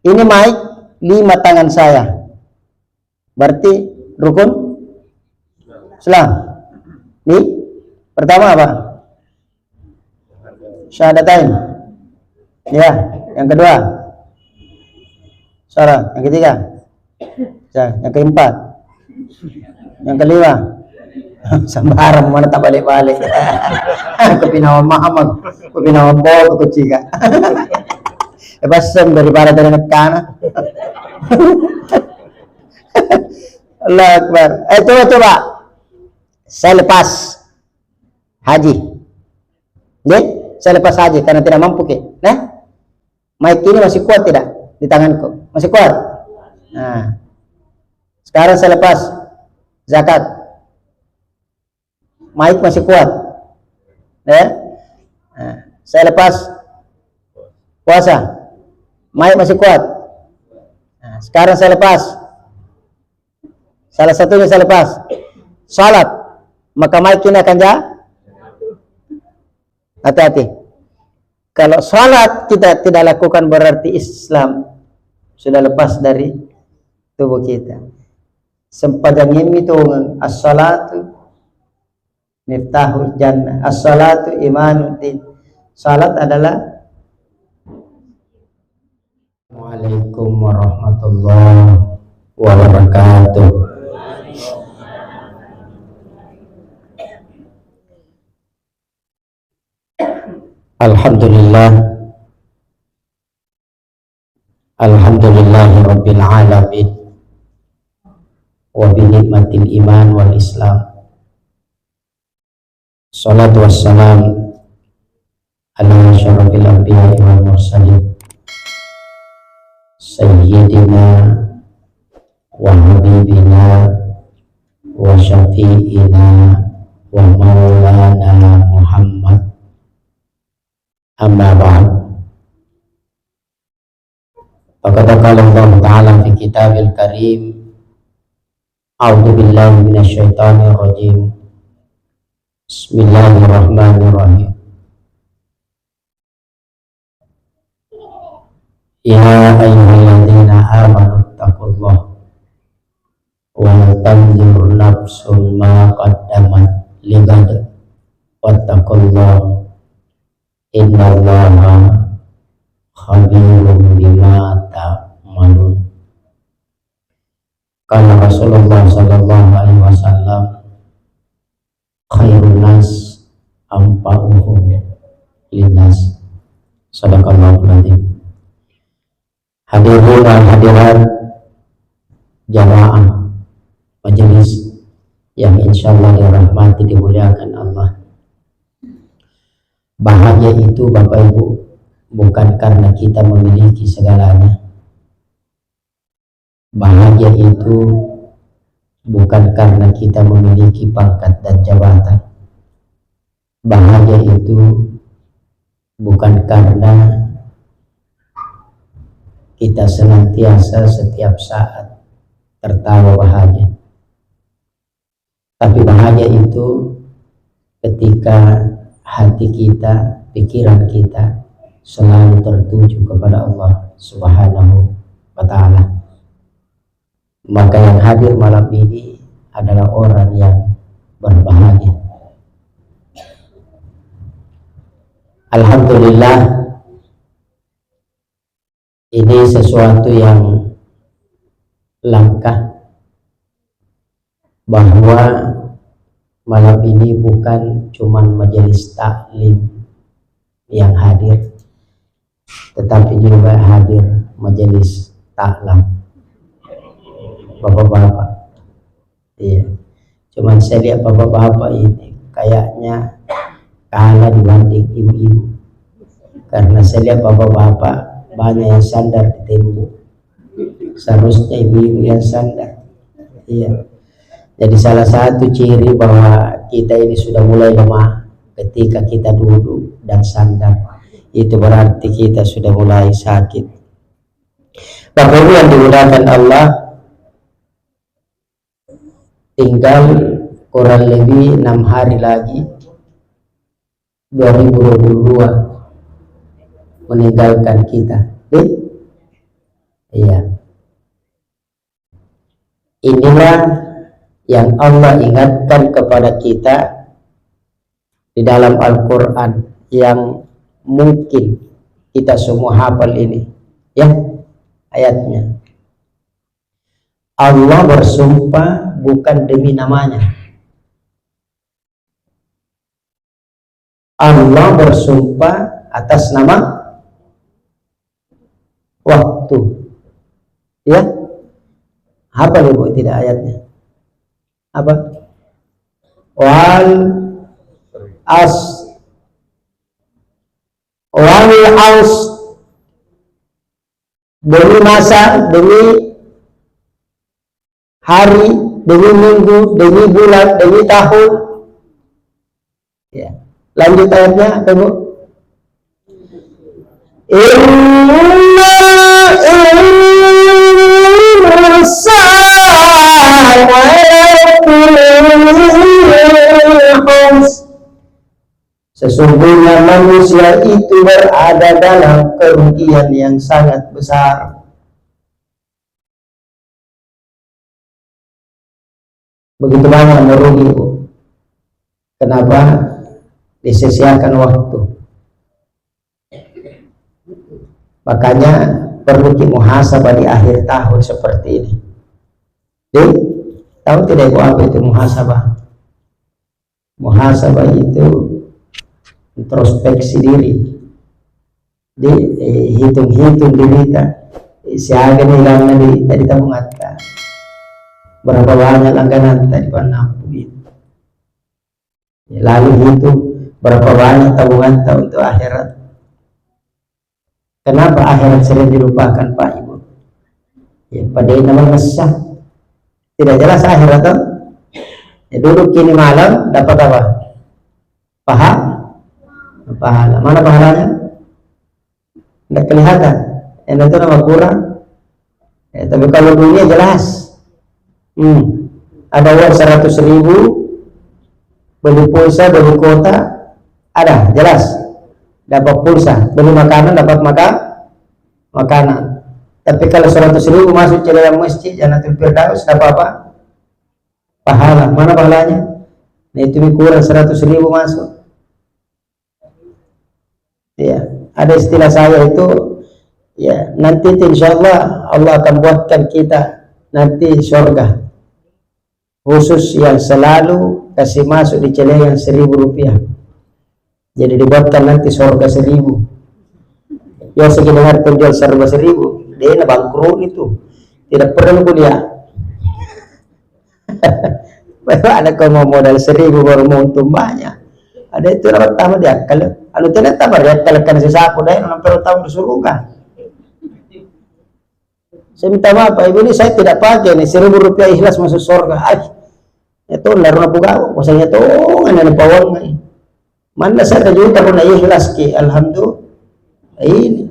Ini mic 5 tangan saya. Berarti rukun Islam. Ini pertama apa? Syahadatain. Ya, yang kedua salat, yang ketiga, yang keempat, yang kelima, sembarang mana tak balik-balik. Aku pinawan Muhammad, aku pinawan Bob, aku cika. Pasem daripada dari nekana. Allah Akbar. Coba. Saya lepas haji. Saya lepas haji karena tidak mampu ke. Nah, mic ini masih kuat tidak di tanganku? Masih kuat. Nah, sekarang saya lepas zakat. Mic masih kuat. Ya. Nah, saya lepas puasa. Mic masih kuat. Nah, sekarang saya lepas. Salah satunya saya lepas. Salat. Maka mic ini akan hati-hati. Kalau salat kita tidak lakukan berarti Islam sudah lepas dari tubuh kita. Sempadang itu as-salatu miftahul jannah. As-salatu imanuddin. Salat adalah. Assalamualaikum warahmatullahi wabarakatuh. Alhamdulillahi rabbil alamin wa bi ni'matil iman wal islam. Salatu wassalam ala asyrafil anbiya'i wal mursalin sayyidina wa habibina wa syafi'ina wa maulana Muhammad. Amma ba'd. Faqad qala Allah Ta'ala fi Kitabil Karim, A'udzu billahi minasyaitonir rajim. Bismillahirrahmanirrahim. Ya ayyuhalladzina amanu taqullaha wa tanzur nafsum ma qaddamat ligad wattaqullaha innallaha khabirum bima ta'malun. Kana Rasulullah sallallahu alaihi wasallam khairun nas anfa'uhum linnas. Sadaqallahul adzim. Hadirin dan hadirat jamaah majelis yang insyaallah dirahmati dimuliakan Allah. Bahagia itu Bapak Ibu bukan karena kita memiliki segalanya. Bahagia itu bukan karena kita memiliki pangkat dan jabatan. Bahagia itu bukan karena kita senantiasa setiap saat tertawa bahagia. Tapi bahagia itu ketika hati kita, pikiran kita selalu tertuju kepada Allah Subhanahu wa Ta'ala. Maka yang hadir malam ini adalah orang yang berbahagia. Alhamdulillah, ini sesuatu yang langka bahwa malam ini bukan cuman majelis taklim yang hadir, tetapi juga hadir majelis taklam. Bapak-bapak, iya. Cuman saya lihat bapak-bapak ini kayaknya kalah dibanding ibu-ibu, karena saya lihat bapak-bapak banyak yang sandar di tembok. Seharusnya ibu-ibu yang sandar. Iya. Jadi salah satu ciri bahwa kita ini sudah mulai lemah ketika kita duduk dan sandar. Itu berarti kita sudah mulai sakit. Bapak Ibu yang dimuliakan Allah, tinggal kurang lebih 6 hari lagi 2022 meninggalkan kita. Iya. Inilah yang Allah ingatkan kepada kita di dalam Al-Quran yang mungkin kita semua hafal ini, ya, ayatnya. Allah bersumpah bukan demi namanya. Allah bersumpah atas nama waktu. Ya, apa ibu tidak ayatnya? Apa? Wal as demi masa, demi hari, demi minggu, demi bulan, demi tahun. Ya. Lanjut ayatnya, ibu. Sesungguhnya manusia itu berada dalam kerugian yang sangat besar. Begitu banyak merugi, Bu. Kenapa? Disia-siakan waktu. Makanya perlu muhasabah di akhir tahun seperti ini. Jadi, tahu tidak Ibu apa itu muhasabah? Muhasabah itu introspeksi diri. Di hitung-hitung diri kita. Siaga hilangnya di tabung atka. Berapa banyak langganan tadi panampu. Lalu hitung berapa banyak tabungan untuk akhirat. Kenapa akhirat sering dilupakan Pak Ibu? Ya, pada nama ngesah. Tidak jelas akhirat tuh. Ya, duduk kini malam dapat apa? Pahala. Mana pahalanya? Tidak kelihatan. Yang itu nama kurang. Ya, tapi kalau dunia jelas. Ada uang 100.000 beli pulsa, beli kuota, ada jelas. Dapat pulsa, beli makanan, dapat makanan. Tapi kalau 100.000 masuk ke dalam masjid Jannatul Firdaus, dapat apa? Pahala. Mana pahalanya? Nah, itu kurang 100.000 masuk. Ya, ada istilah saya itu, ya, nanti insya Allah akan buatkan kita nanti surga khusus yang selalu kasih masuk di celengan 1.000 rupiah. Jadi dibuatkan nanti surga 1.000. Ya, sekitar penjual serba 1.000, dia bangkrut itu, tidak perlu kuliah. Ada kalau mau modal 1.000 baru mau untung banyak. Ada itu dapat tambah dia kalau tidak tambah dia kalekan sesapu deh, orang perlu tahu surga. Saya minta maaf Pak Ibu, ini saya tidak pakai nih 1.000 rupiah ikhlas masuk surga. Itu laruna puga, masanya to ngana pawang ngai. Mana saya juta pun ikhlas ki, alhamdulillah. Ini.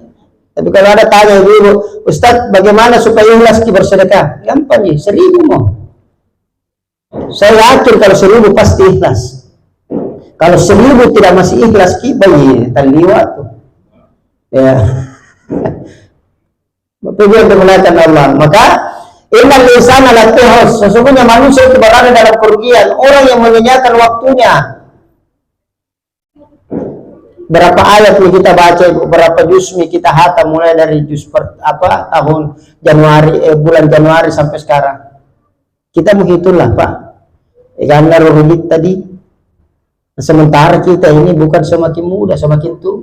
Tapi kalau ada tanya Ibu, Ustaz, bagaimana supaya ikhlas ki bersedekah? Gampang ya, 1.000 mau. Saya yakin kalau 1.000 pasti ikhlas. Kalau 1.000 tidak masih ikhlas ki, bayi terliwat tuh. Ya. Tujuan kemuliaan Allah. Maka innal insana latihus, sesungguhnya manusia itu berada dalam kerugian, orang yang menyanyiakan waktunya. Berapa ayat nih kita baca, berapa juz kita hatam mulai dari juz tahun bulan Januari sampai sekarang. Kita menghitunglah Pak. Karena rugi tadi. Sementara kita ini bukan semakin muda, semakin tua.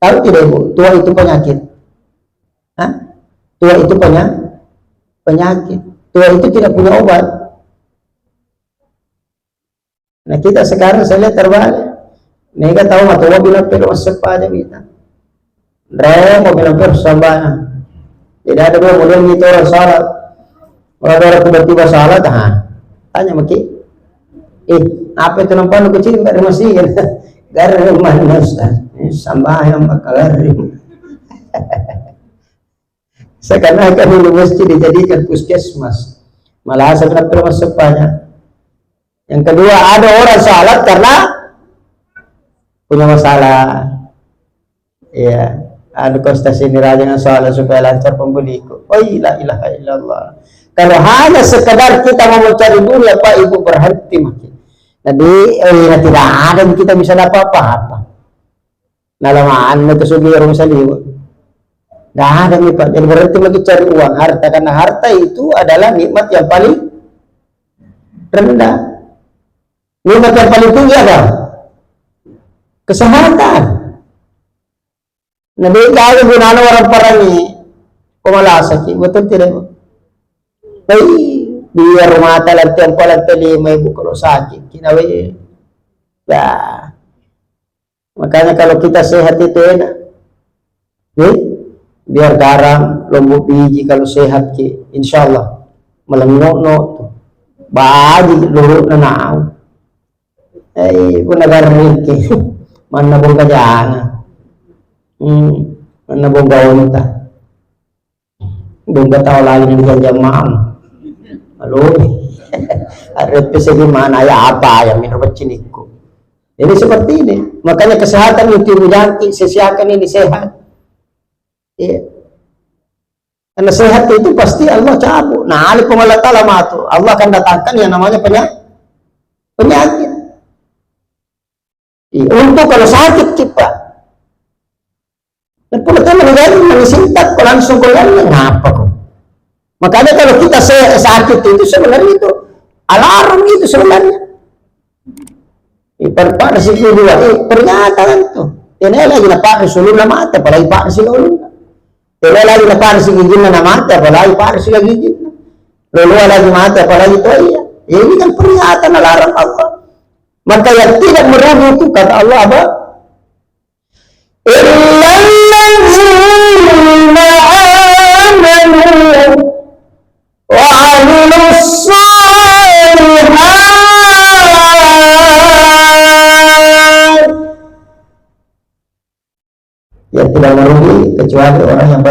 Tahu tidak Ibu, tua itu penyakit. Tua itu penyakit. Tua itu tidak punya obat. Nah kita sekarang saya lihat terbalik. Mereka tahu mah tua bilang perlu sepada kita. Mereka mau bilang perlu sambana. Jadi ada dua model gitu orang salat. Kalau orang tiba-tiba salat, tanya maki. Apa itu nampak lu kecil nggak ada masih kan? Garim mana Ustaz? Sambahan garim. Seakan-akan ini mesti dijadikan puskesmas. Malah sebenarnya perlu sepanya. Yang kedua, ada orang salat karena punya masalah. Ya, anu konstasi ini rajin soal supaya lancar pembeliku. Oh la ilaha illallah. Kalau hanya sekadar kita mau mencari dunia Pak Ibu berhenti makin. Jadi tidak ada kita bisa dapat apa-apa. Nalamaan itu sugi orang saliwa. Tidak ada nih Pak. Jadi berhenti lagi cari uang harta karena harta itu adalah nikmat yang paling rendah. Nikmat yang paling tinggi apa? Kesehatan. Nabi kaya gunaan orang perangi pemalasa ki betul tidak? Biar rumah talan tempo lang lima ibu kalau sakit kinawi ya. Makanya kalau kita sehat itu enak biar garam lombok biji kalau sehat ki insyaallah melengok tuh baji luhur na naaw punagarin ki man nabong kajana man nabong gawon ta bongga tao lagi di jamaah halo arep segi mana ya apa ya minum cinikku. Jadi seperti ini makanya kesehatan itu menjangkit sesiakan ini sehat ya. Karena sehat itu pasti Allah cabut. Nah alif pengalatala matu Allah akan datangkan yang namanya penyakit ya. Untuk kalau sakit kita dan pertama negara mengisintak langsung keluarnya ngapa kok. Makanya kalau kita sakit itu sebenarnya itu alarm itu sebenarnya. Pada sisi dua, pernyataan tuh. Ini lagi na pak sulun na mata, apalagi pak sulun. Ini lagi na pak gigit na mata, apalagi pak sila gigit na. Lalu lagi mata, apalagi itu iya. Ini kan pernyataan alarm Allah. Maka yang tidak merugi itu kata Allah apa? Illalladzina amanu wa'amilus shalihat. Yang tidak merugi kecuali orang yang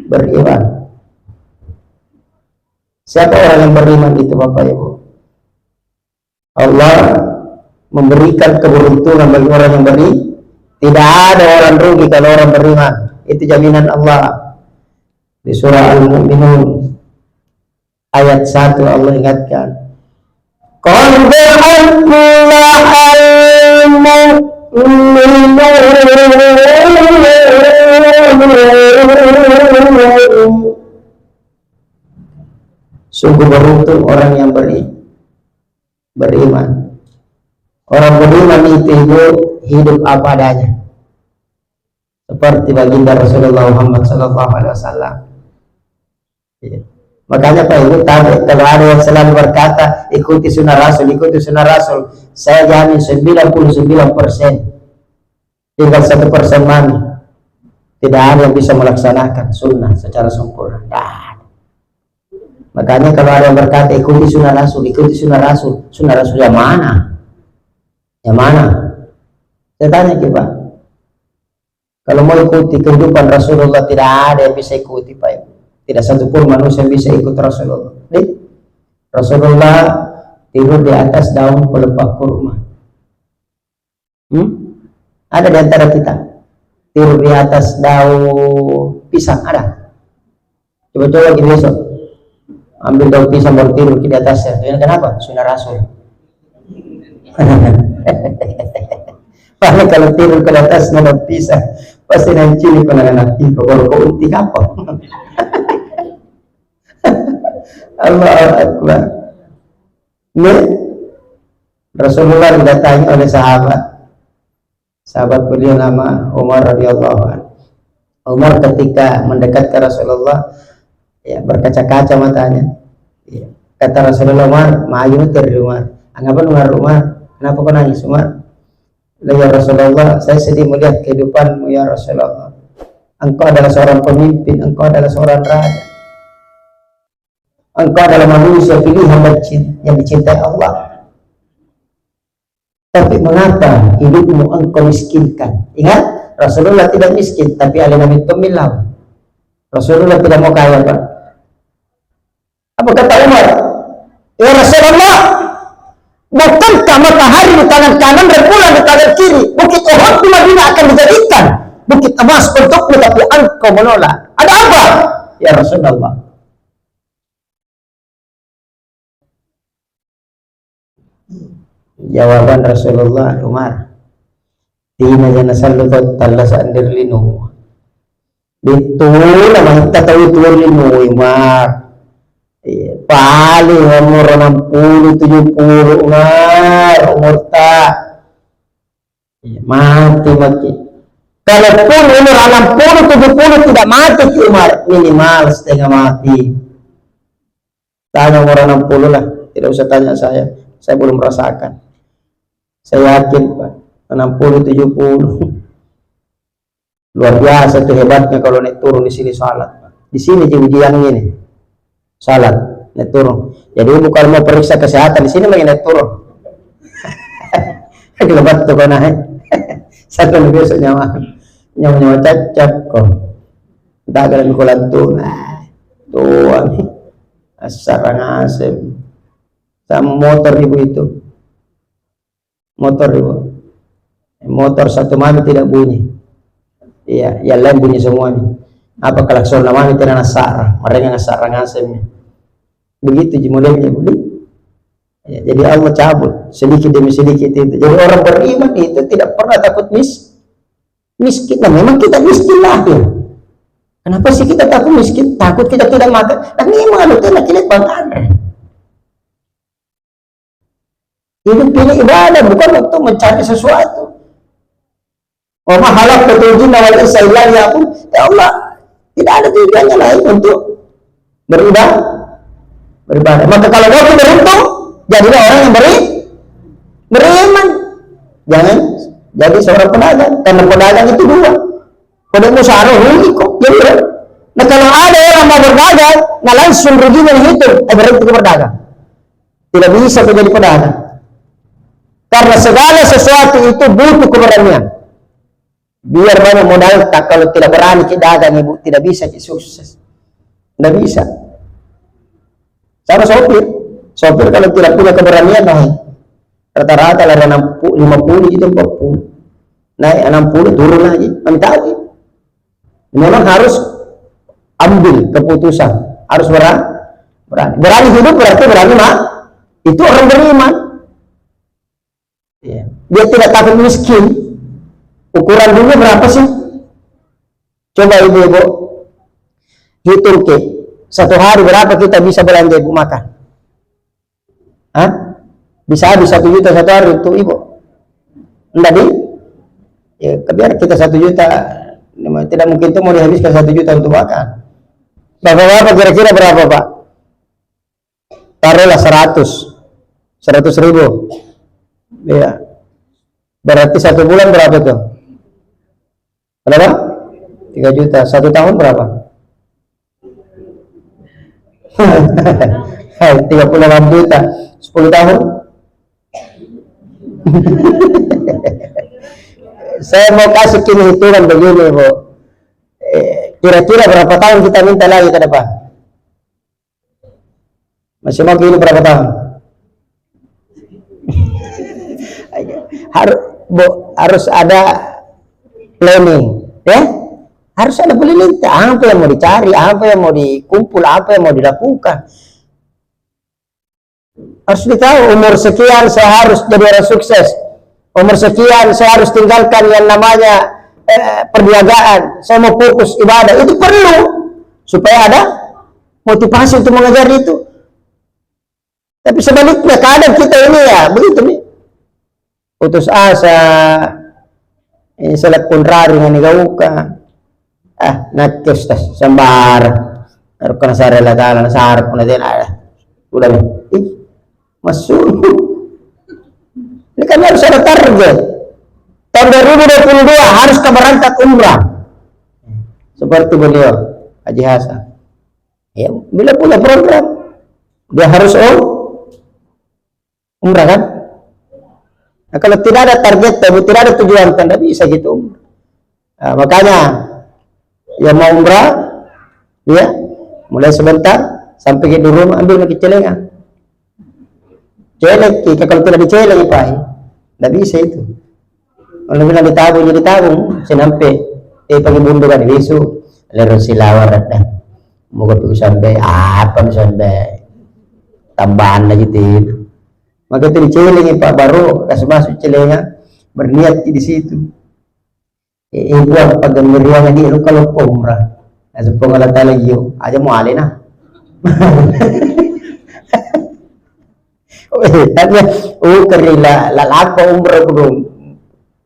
beriman. Siapa orang yang beriman itu Bapak Ibu? Allah memberikan keberuntungan bagi orang yang beriman. Tidak ada orang rugi kalau orang beriman. Itu jaminan Allah. Di surah Al-Mu'minun ayat 1 Allah ingatkan. Qad aflahal mu'minun. Sungguh beruntung orang yang beriman. Orang beriman itu hidup apa adanya. Seperti baginda Rasulullah Muhammad SAW. Ya. Makanya Pak Ibu tahu kalau ada yang selalu berkata ikuti sunnah Rasul, saya jamin 99%. Tinggal 1% mana tidak ada yang bisa melaksanakan sunnah secara sempurna. Makanya kalau ada yang berkata ikuti sunnah Rasul yang mana? Yang mana? Saya tanya Pak, kalau mau ikuti kehidupan Rasulullah tidak ada yang bisa ikuti Pak. Tidak satu pun manusia yang bisa ikut Rasulullah. Rasulullah tidur di atas daun pelepah kurma. Ada di antara kita tidur di atas daun pisang, ada? Coba-coba lagi besok ambil daun pisang baru tidur di atasnya. Kenapa? Sunnah Rasul. Karena kalau tidur ke atas daun pisang pasti nanti anak itu baru kau unti apa? Allah Akbar. Rasulullah didatangi oleh sahabat beliau nama Umar radhiyallahu anhu. Umar ketika mendekat ke Rasulullah ya berkaca-kaca matanya ya. Kata Rasulullah, Umar maju dari Umar. Anggapan Umar, kenapa kau nangis Umar? Ya Rasulullah, saya sedih melihat kehidupanmu ya Rasulullah. Engkau adalah seorang pemimpin, engkau adalah seorang raja, engkau adalah manusia pilihan yang dicintai Allah. Tapi mengapa hidupmu engkau miskinkan? Ingat, Rasulullah tidak miskin, tapi alih-alih pemilau. Rasulullah tidak mau kaya Pak. Apa kata Umar? Ya Rasulullah, bukankah matahari di tangan kanan dan bulan di tangan kiri? Bukit Uhud di Madinah akan dijadikan bukit emas untukmu, tapi engkau menolak. Ada apa? Ya Rasulullah. Jawaban Rasulullah, Umar, tina jana sallutot talla sandir linu. Betul, namang tatawi tuwar linu, Umar. Paling umur 60-70, Umar, umur tak. Mati. Kalaupun umur 60-70 tidak mati, Umar, minimal setengah mati. Tanya umur 60 lah, tidak usah tanya saya belum merasakan. Saya yakin Pak, 60-70 luar biasa tuh hebatnya kalau naik turun di sini salat. Di sini yang ini salat naik turun. Jadi bukan mau periksa kesehatan, di sini lagi naik turun. Lebat tuh kau naik. Satu lebih besok nyawa cacat kok. Tak ada mikulan tuh. Tuan asar ngasem. Sama motor ibu itu. Motor ibu. Motor satu mami tidak bunyi. Iya, yang lain bunyi semua nih. Apa klakson mami tidak nasar. Mereka ngasar ngasem. Begitu modelnya bu. Ya, jadi Allah cabut sedikit demi sedikit itu. Jadi orang beriman itu tidak pernah takut miskin. Nah, memang kita miskin lahir. Kenapa sih kita takut miskin? Takut kita tidak makan. Nah, memang ada tidak kita bangkan. Hidup ini ibadah, bukan untuk mencari sesuatu. Oh, mahalak ketujuh nawal isailah ya pun, ya Allah, tidak ada tujuannya lain untuk beribadah. Maka kalau mau beruntung, jadilah orang yang beriman. Jangan jadi seorang pedagang, karena pedagang itu dua. Pada musyawarah rugi kok. Ya, nah kalau ada orang mau berdagang, nah langsung ruginya dihitung, berhenti ke berdagang. Tidak bisa menjadi pedagang. Karena segala sesuatu itu butuh keberanian. Biar banyak modal, tak kalau tidak berani kita dagang ibu, tidak bisa sukses. Tidak bisa. Sama sopir kalau tidak punya keberanian naik rata-rata lah 50 itu 40 naik 60 turun lagi. Kami tahu memang harus ambil keputusan, harus berani hidup, berarti berani itu orang beriman. Dia tidak takut miskin. Ukuran dunia berapa sih? Coba ibu-ibu hitung ke satu hari berapa kita bisa belanja ibu makan? Hah? Bisa habis 1 juta satu hari untuk ibu? Enggak di? Ya, biar kita 1 juta, tidak mungkin itu mau dihabiskan 1 juta untuk makan. Bapak-bapak kira-kira berapa Pak? Taruhlah 100 ribu. Ya. Berarti 1 bulan berapa tuh? Berapa? 3 juta. 1 tahun berapa? 38 juta. 10 tahun. Saya mau kasih kini hitungan begini Bu. Kira-kira berapa tahun kita minta lagi ke depan? Masih mau kini berapa tahun? Harus ada planning, ya? Harus ada planning. Apa yang mau dicari, apa yang mau dikumpul, apa yang mau dilakukan. Harus ditahu umur sekian saya harus jadi orang sukses. Umur sekian saya harus tinggalkan yang namanya perniagaan. Saya mau fokus ibadah. Itu perlu supaya ada motivasi untuk mengejar itu. Tapi sebaliknya kadang kita ini ya begitu nih. Putus asa, ini salat kontrari nga nigawuka. Nakos tas sambar. Pero kung nasa relatala, nasa harap ko na din, udah nih. Masuk. Ini kan harus ada target. Tahun 2022 harus berangkat umrah. Seperti beliau, Haji Hasan. Ya, bila punya program, dia harus umrah kan? Nah, kalau tidak ada target, tidak ada tujuan, tidak bisa gitu. Nah, makanya yang mau umrah, dia mulai sebentar sampai di rumah ambil lagi celengan. Celeng, kalau tidak diceleng Pak, tidak bisa itu. Kalau bilang ditabung, jadi tabung, sampai Pagi bundu kan bisu lero silawar dah mau kopi sampai apa sampai tambahan lagi gitu. Maka itu dicelengi Pak baru kasih masuk celenga berniat di situ. Ibu apa gembira di lu kalau umrah. Asal pengalat lagi yo aja mau alena. Tapi kerila lalako umrah belum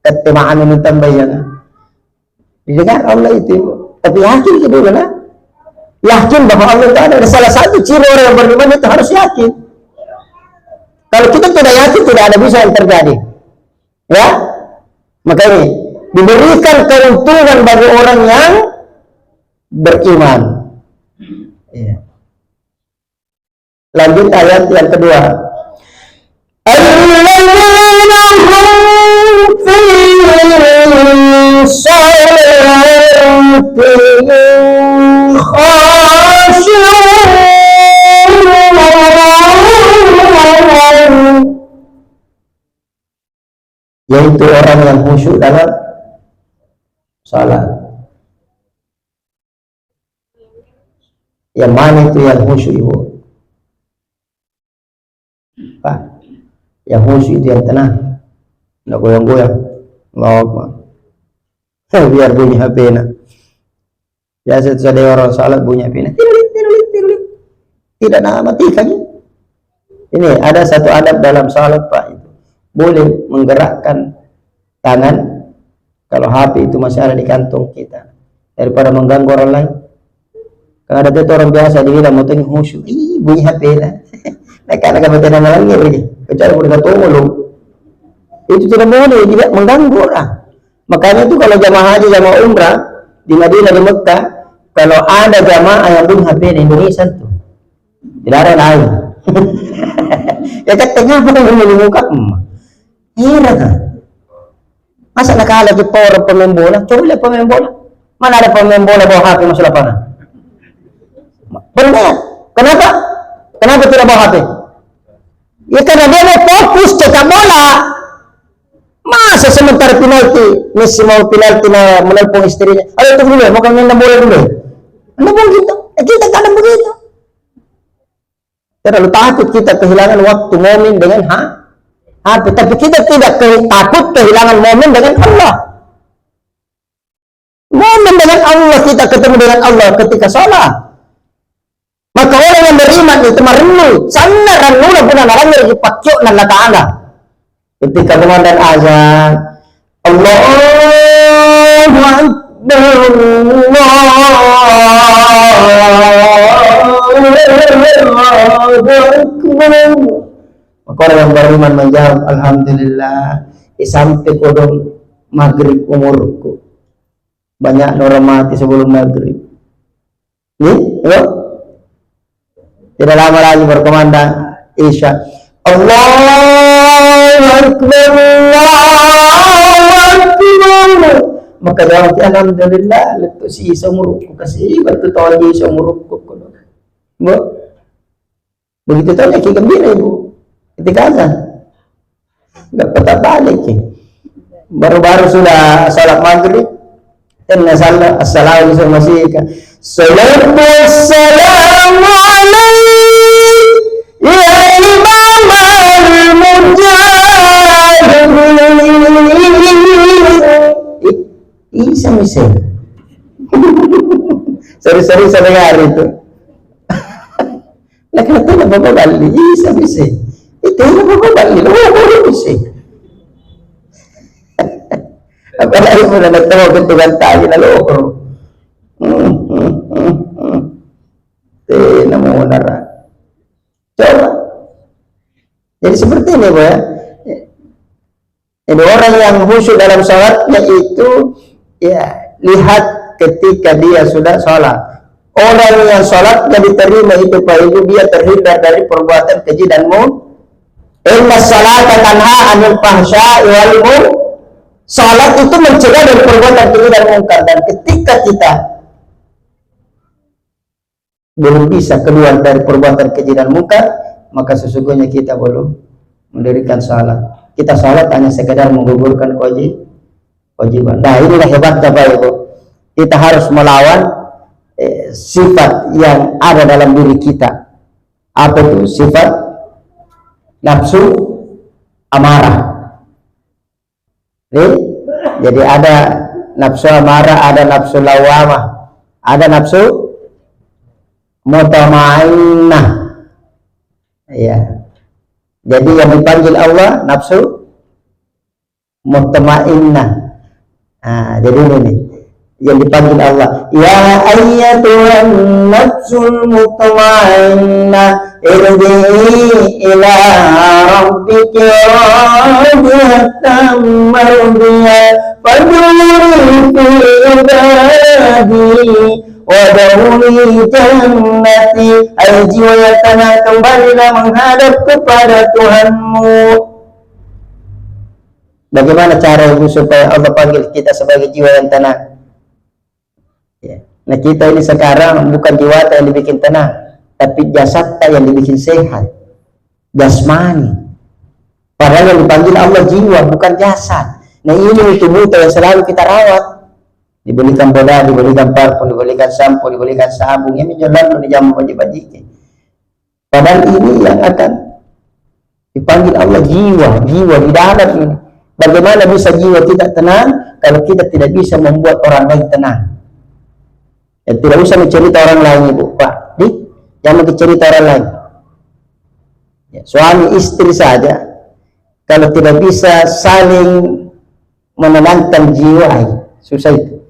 ketemaan ini tambahan. Didengar Allah itu, tapi yakin gitu kan? Yakin bahwa Allah itu ada salah satu ciri orang yang beriman itu harus yakin. Kalau kita tidak yakin tidak ada bisa yang terjadi. Ya, makanya diberikan keuntungan bagi orang yang beriman. Ya. Lanjut ayat yang kedua. Yaitu orang yang khusyuk dalam salat. Yang mana itu yang khusyuk ibu? Pak, yang khusyuk itu yang tenang, nggak goyang-goyang, nggak apa. Biar bunyi HP nak. Biasa itu ada orang salat bunyi HP nak, tirulit, tidak nak matikan. Ini ada satu adab dalam salat Pak, itu boleh menggerakkan tangan kalau HP itu masih ada di kantong kita daripada mengganggu orang lain. Kalau ada itu orang biasa dibilang mau tanya khusyuk, bunyi HP lah. Nah karena kamu tidak melanggar ini, kecuali mereka tunggu lu. Itu tidak boleh, tidak mengganggu orang. Makanya itu kalau jamaah haji, jamaah umrah di Madinah, di Mekah, kalau ada jamaah yang bunyi HP di Indonesia tuh, tidak ada lain. Ya katanya apa yang menemukan? Iya kan? Masa nak kalah di orang pemain bola? Coba lihat pemain bola. Mana ada pemain bola bawa HP masuk lapangan? Benar. Kenapa? Kenapa tidak bawa HP? Ya karena dia mau fokus cetak bola. Masa sementara penalti, Messi mau penalti menelpon istrinya. Ayo tunggu dulu, mau main bola dulu. Anda mau gitu? Kita kadang begitu. Terlalu takut kita kehilangan waktu momen dengan HP, tapi kita tidak takut kehilangan momen dengan Allah. Momen dengan Allah, kita ketemu dengan Allah ketika sholat. Maka orang yang beriman itu merenung, sana renung pun nalangir dipakyok nan Ta'ala. Ketika kumandang azan, Allahu Akbar, maka orang yang beriman menjawab alhamdulillah, sampai kodong maghrib umurku. Banyak orang mati sebelum maghrib. Nih, ya? Tidak lama lagi berkumandang isya. Allahu Akbar, Allahu Akbar. Maka jawab alhamdulillah, letu si seumurku kasih batu tawaji seumurku. Bu, begitu tanya ki gembira ibu. Ketika azan, nggak patah balik. Baru-baru sudah salat maghrib, dan salat assalamualaikum masih assalamu alaikum ya imam al-mujahidin. Isa misal. Seri-seri saya dengar itu. Nah kata Bapak Bali, Isa misal. Itu Bapak Bali, Bapak bisa. Apalagi sudah bertemu ketugan tadi lalu. Nama udara. Coba. Jadi seperti ini, Bu ya. Jadi orang yang khusyuk dalam salatnya itu ya lihat ketika dia sudah sholat. Orang yang sholatnya diterima itu Pak Ibu, dia terhindar dari perbuatan keji dan munkar. Inna salata tanha 'anil fahsya'i wal munkar. Salat itu mencegah dari perbuatan keji dan munkar, dan ketika kita belum bisa keluar dari perbuatan keji dan munkar, maka sesungguhnya kita belum mendirikan salat. Kita salat hanya sekedar menggugurkan kewajiban. Nah inilah hebatnya Bapak Ibu. kita harus melawan sifat yang ada dalam diri kita. Apa itu? Sifat nafsu amarah. Jadi ada nafsu amarah, ada nafsu lawamah, ada nafsu mutmainnah. Ya. Jadi yang dipanggil Allah nafsu mutmainnah. Nah, jadi ini yang dipanggil Allah, ya ayyatuhan nafsul mutmainnah irji'i ila rabbiki radiyatan mardiyah fadkhuli fi ibadi wadkhuli jannati. Hai jiwa yang tenang, kembalilah menghadap kepada Tuhanmu. Bagaimana cara itu supaya Allah panggil kita sebagai jiwa yang tenang? Nah, kita ini sekarang bukan jiwa yang dibikin tenang, tapi jasad yang dibikin sehat, jasmani. Padahal yang dipanggil Allah jiwa, bukan jasad. Nah, ini tubuh yang selalu kita rawat, dibelikan bola, dibelikan parfum, dibelikan sampo, dibelikan sabun, yang menjalan di jamu wajib-wajib. Padahal ini yang akan dipanggil Allah jiwa, jiwa di dalam ini. Bagaimana bisa jiwa tidak tenang kalau kita tidak bisa membuat orang lain tenang? Ya, tidak usah mencerita orang lain, Ibu, Pak, jangan mencerita orang lain. Ya, suami istri saja kalau tidak bisa saling menenangkan jiwa, susah itu.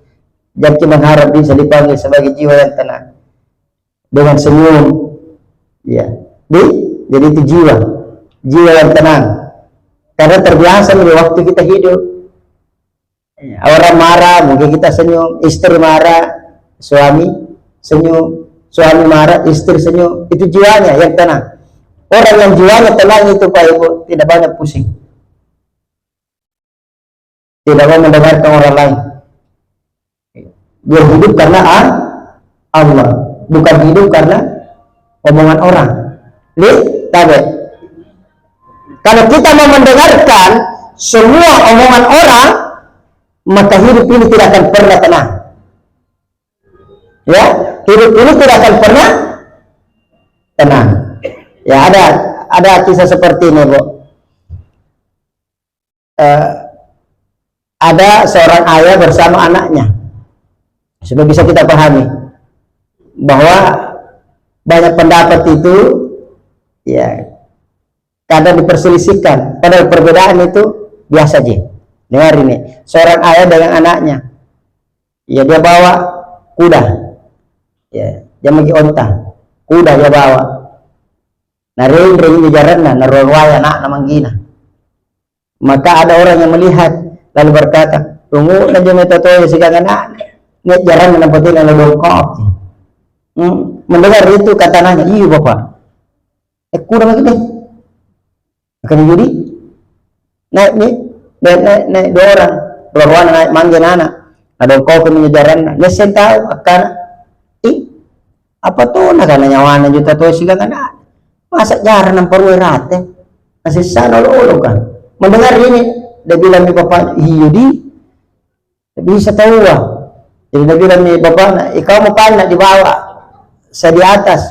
Jangan cuma harap bisa dipanggil sebagai jiwa yang tenang dengan senyum. Ya, jadi itu jiwa yang tenang. Karena terbiasa nih waktu kita hidup. Ya, orang marah, mungkin kita senyum. Istri marah, suami senyum. Suami marah, istri senyum. Itu jiwanya yang tenang. Orang yang jiwanya tenang itu, Pak Ibu, tidak banyak pusing. Tidak mau mendengarkan orang lain. Dia hidup karena Allah, bukan hidup karena omongan orang. Lihat, tabe. Kalau kita mau mendengarkan semua omongan orang, maka hidup ini tidak akan pernah tenang. Ya, hidup ini tidak akan pernah tenang. Ya, ada kisah seperti ini, Bu. Ada seorang ayah bersama anaknya. Supaya bisa kita pahami bahwa banyak pendapat itu ya kadang diperselisihkan, padahal perbedaan itu biasa aja. Dengar ini, seorang ayah dengan anaknya, ya dia bawa kuda, ya dia pergi onta, kuda dia bawa, naring di jalan, narwaya anak namanggina. Maka ada orang yang melihat lalu berkata, tunggu nanti metode sekarang anak, lihat jalan menemputin yang dongkok. Mendengar itu kata anaknya, iya bapak, kuda lagi deh. Akan jadi naik dua orang, keluar naik manggil anak, ada kau menyejaran, nesen tahu akan, apa tuh nak karena nyawana juta tuh sih kan masa jarang nampar rate, masih sana lo kan, mendengar ini, dia bilang nih bapak, iya di, bisa tahu wah, jadi dia bilang nih bapak, kamu panas di bawah, saya di atas,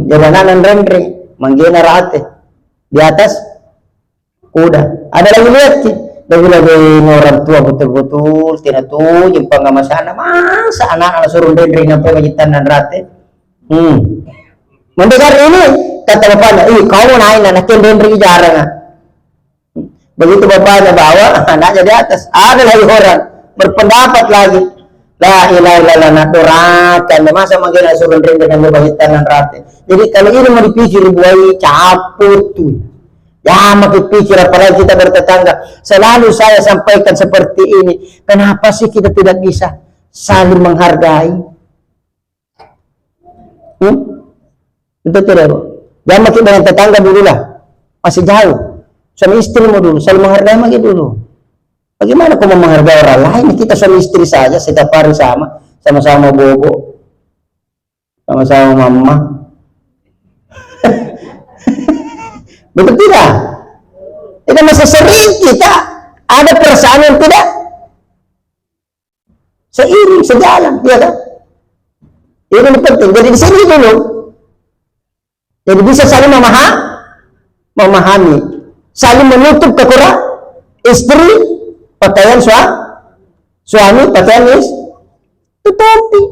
jalanan rendring, manggil rate. Di atas kuda. Ada lagi lihat sih, lagi orang tua betul-betul tidak tuh jumpa nggak masalah, masa anak suruh dendring sampai majitan dan rate. Mendengar ini kata bapaknya, kau naik anak dendring jarang. Begitu bapaknya bawa anaknya di atas, ada lagi orang berpendapat lagi. La ilaha illallah naturakan, masa manggil suruh dendring dengan majitan dan rate. Jadi kalau ini mau dipikir buai caput tuh. Ya makin pikir apalagi kita bertetangga. Selalu saya sampaikan seperti ini. Kenapa sih kita tidak bisa saling menghargai? Itu tidak, Bu. Jangan makin dengan tetangga dulu lah. Masih jauh. Suami istrimu dulu, saling menghargai lagi dulu. Bagaimana kau mau menghargai orang lain? Kita suami istri saja setiap hari sama-sama bobo, sama-sama mama. Betul tidak? Tidak masih sering kita ada perasaan yang tidak seiring, sejalan, ya kan? Ini penting. Jadi di sini dulu, jadi bisa saling memahami, saling menutup kekurangan istri, pakaian suami, pakaian tutupi,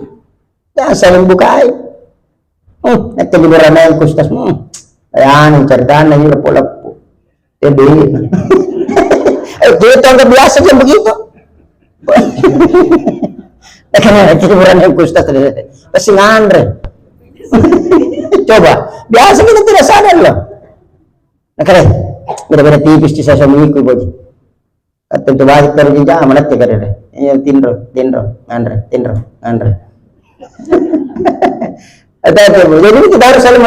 ya saling buka aib. Nanti liburan yang kustas, ayan, caritaan lagi lepo-lepo, jadi, kita anggap biasa kan begitu. Karena liburan yang kustas, pasti ngandre. Coba, biasa kita tidak sadar loh. Nah keren, beda-beda tipis di saya suamiku boji. Tentu balik terus jangan mana tiga deh. Ini tindro, ngandre. Jadi kita harus saling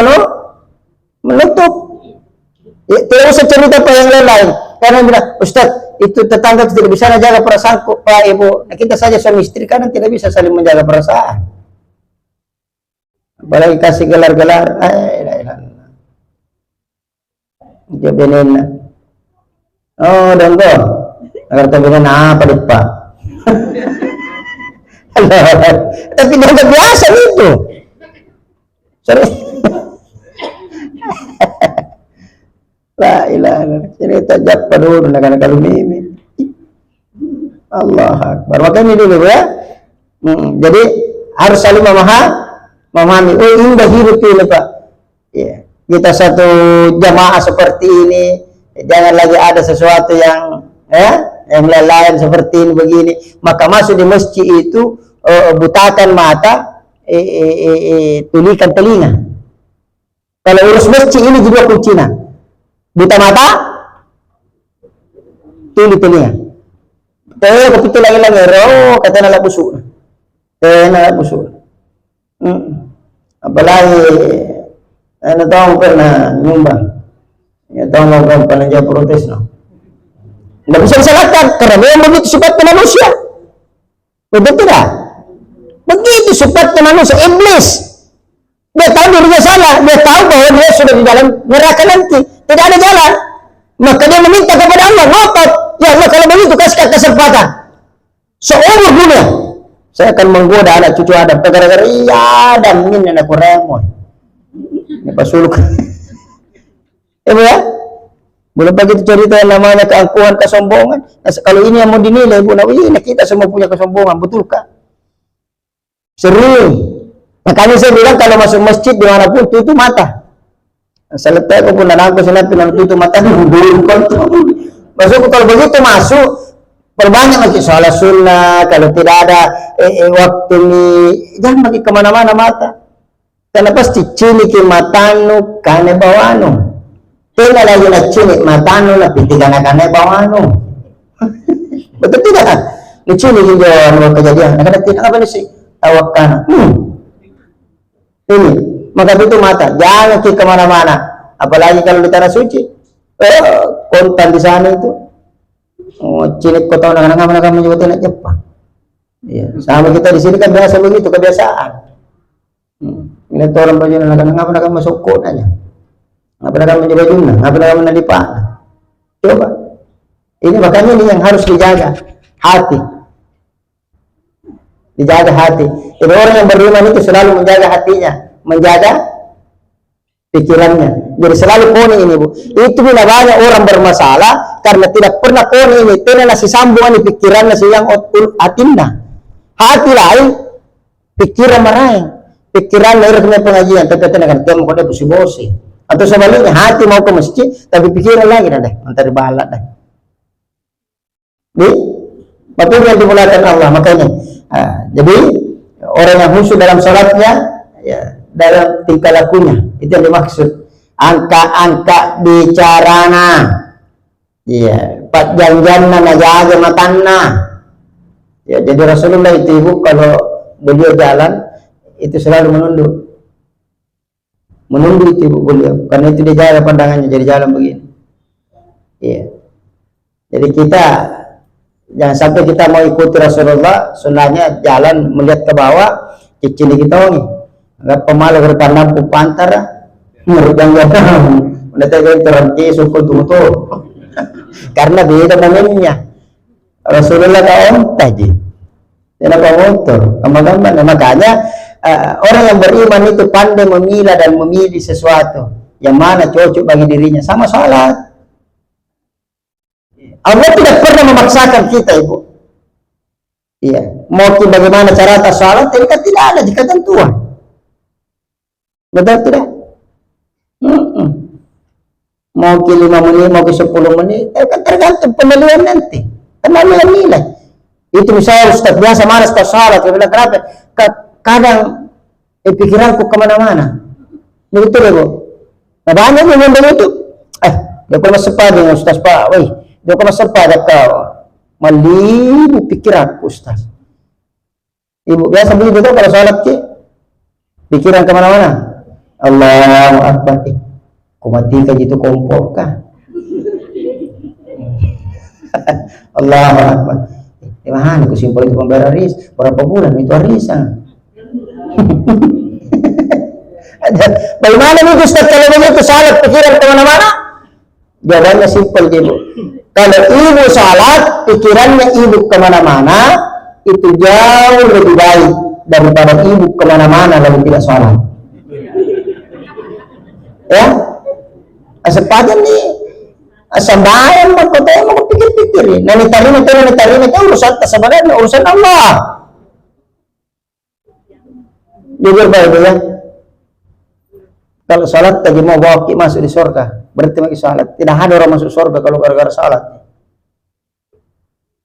menutup. Ya, tidak usah cerita apa yang lain. Karena bilang, Ustaz, itu tetangga tidak bisa menjaga perasaanku, Pak Ibu. Nah, kita saja suami istri karena tidak bisa saling menjaga perasaan. Apalagi kasih gelar-gelar, dia benin. Oh, dan go. Agar tabihan apa lupa. Tapi dia nggak biasa itu. Sorry. La ilaha illallah. Cerita jap dulu dengan kalau mimi. Allah Akbar. Makanya dulu ya. Jadi harus saling memahami. Oh, indah hidup ini Pak. Ya. Kita satu jamaah seperti ini, jangan lagi ada sesuatu yang lain seperti ini begini. Maka masuk di masjid itu butakan mata, tulikan telinga. Kalau urus masjid ini juga kucina, buta mata, tuli telinga. Kepitu lagi, kata nala busuk. Apalagi tahu pernah nyumbang, ya tahu mau panitia protes no. Nggak bisa disalahkan karena dia begitu sifatnya manusia, betul tidak? Begitu sifatnya manusia, iblis. Dia tahu dirinya salah, dia tahu bahwa dia sudah di dalam neraka nanti, tidak ada jalan. Maka dia meminta kepada Allah, ngotot, ya Allah kalau begitu kasih kesempatan seumur dunia, saya akan menggoda anak cucu Adam. Gara-gara iya Adam ini aku remon. Ini pasuluk. Ya, belum begitu cerita yang namanya keangkuhan, kesombongan. Nah, kalau ini yang mau dinilai, Bu Nawi, ini kita semua punya kesombongan, betulkah? Sering. Makanya saya bilang kalau masuk masjid dimanapun tutup mata. Saya letak aku pun aku senapin tutup mata dulu. Masuk kalau begitu masuk perbanyak masjid sholat sunnah. Kalau tidak ada waktu ini jangan pergi kemana-mana mata. Karena pasti ciniki matanu kane bawanu. Tena lagi na cinik matanu na pitikan kane bawanu. Betul tidak kan? Ni cinik hingga kejadian. Karena tidak apa sih awak kana. Ini maka itu mata. Jangan pergi kemana-mana. Apalagi kalau di tanah suci. Kontan di sana itu. Oh, cinik kau tahu nak menyebutnya nak Jepang. Ya, sama kita di sini kan biasa begitu kebiasaan. Ini orang baju nak masuk kot aja. Ngapa nak menjadi baju ngapa nak menadipa. Coba. Ini makanya ini yang harus dijaga hati. Dijaga hati. Jadi orang yang beriman itu selalu menjaga hatinya, menjaga pikirannya. Jadi selalu koni ini Bu. Itu bila banyak orang bermasalah karena tidak pernah koni ini. Tidak nasi sambung ini pikiran nasi yang atinda. Hati lain, pikiran marahin. Pikiran lahir punya pengajian, tapi akan temu pada bosi-bosi. Atau sebaliknya hati mau ke masjid, tapi pikiran lagi dah, antara balak dah. Betul yang dimulakan Allah makanya. Jadi orang yang khusyuk dalam salatnya, ya, dalam tingkah lakunya itu yang dimaksud. Angka-angka bicarana, ya, pat janjana najaga matanna. Ya, jadi Rasulullah itu Ibu kalau beliau jalan itu selalu menunduk itu beliau karena itu dia jaga pandangannya jadi jalan begini. Iya. Jadi kita jangan sampai kita mau ikuti Rasulullah, sunnahnya jalan melihat ke bawah, cicil kita nih. Enggak pemalu berpan lampu pantara, merujang jauh. Mendatang ke terangki sukul tuh. Karena beda momennya. Rasulullah kaum tadi. Kenapa motor? Gambar-gambar. Nah, makanya orang yang beriman itu pandai memilah dan memilih sesuatu yang mana cocok bagi dirinya. Sama salat. Allah tidak pernah memaksakan kita, Ibu. Iya, mau bagaimana cara atas salat, tidak ada di ketentuan. Betul tidak? Mau ke 5 menit, mau ke 10 menit, tergantung pemilihan nanti. Pemilihan nilai. Itu misalnya Ustaz biasa malas ke salat, dia bilang kenapa? Kadang pikiranku kemana-mana. Begitu deh, Bu. Nah, banyak yang begitu. Dia kok sempat dengan Ustaz Pak, weh, dia kok sempat kau malibu pikiran Ustaz. Ibu biasa begitu tuh kalau salat ke pikiran kemana-mana. Allahu Akbar. Kumatika gitu kompor kah? Allahu Akbar. Mana aku simpel itu pembayar aris berapa bulan itu arisan. Bagaimana nih Ustaz kalau begitu salat pikiran kemana-mana? Jawabannya simpel gitu. Kalau ibu salat pikirannya ibu kemana-mana, itu jauh lebih baik daripada ibu kemana-mana lalu tidak salat. Ya, sepadan nih sembahyang mau kota mau pikir-pikir. Nah, nitarin itu urusan sebenarnya urusan Allah. Jujur baik ya. Kalau salat tadi mau bawa masuk di surga, berarti lagi salat. Tidak ada orang masuk surga kalau gara-gara salat.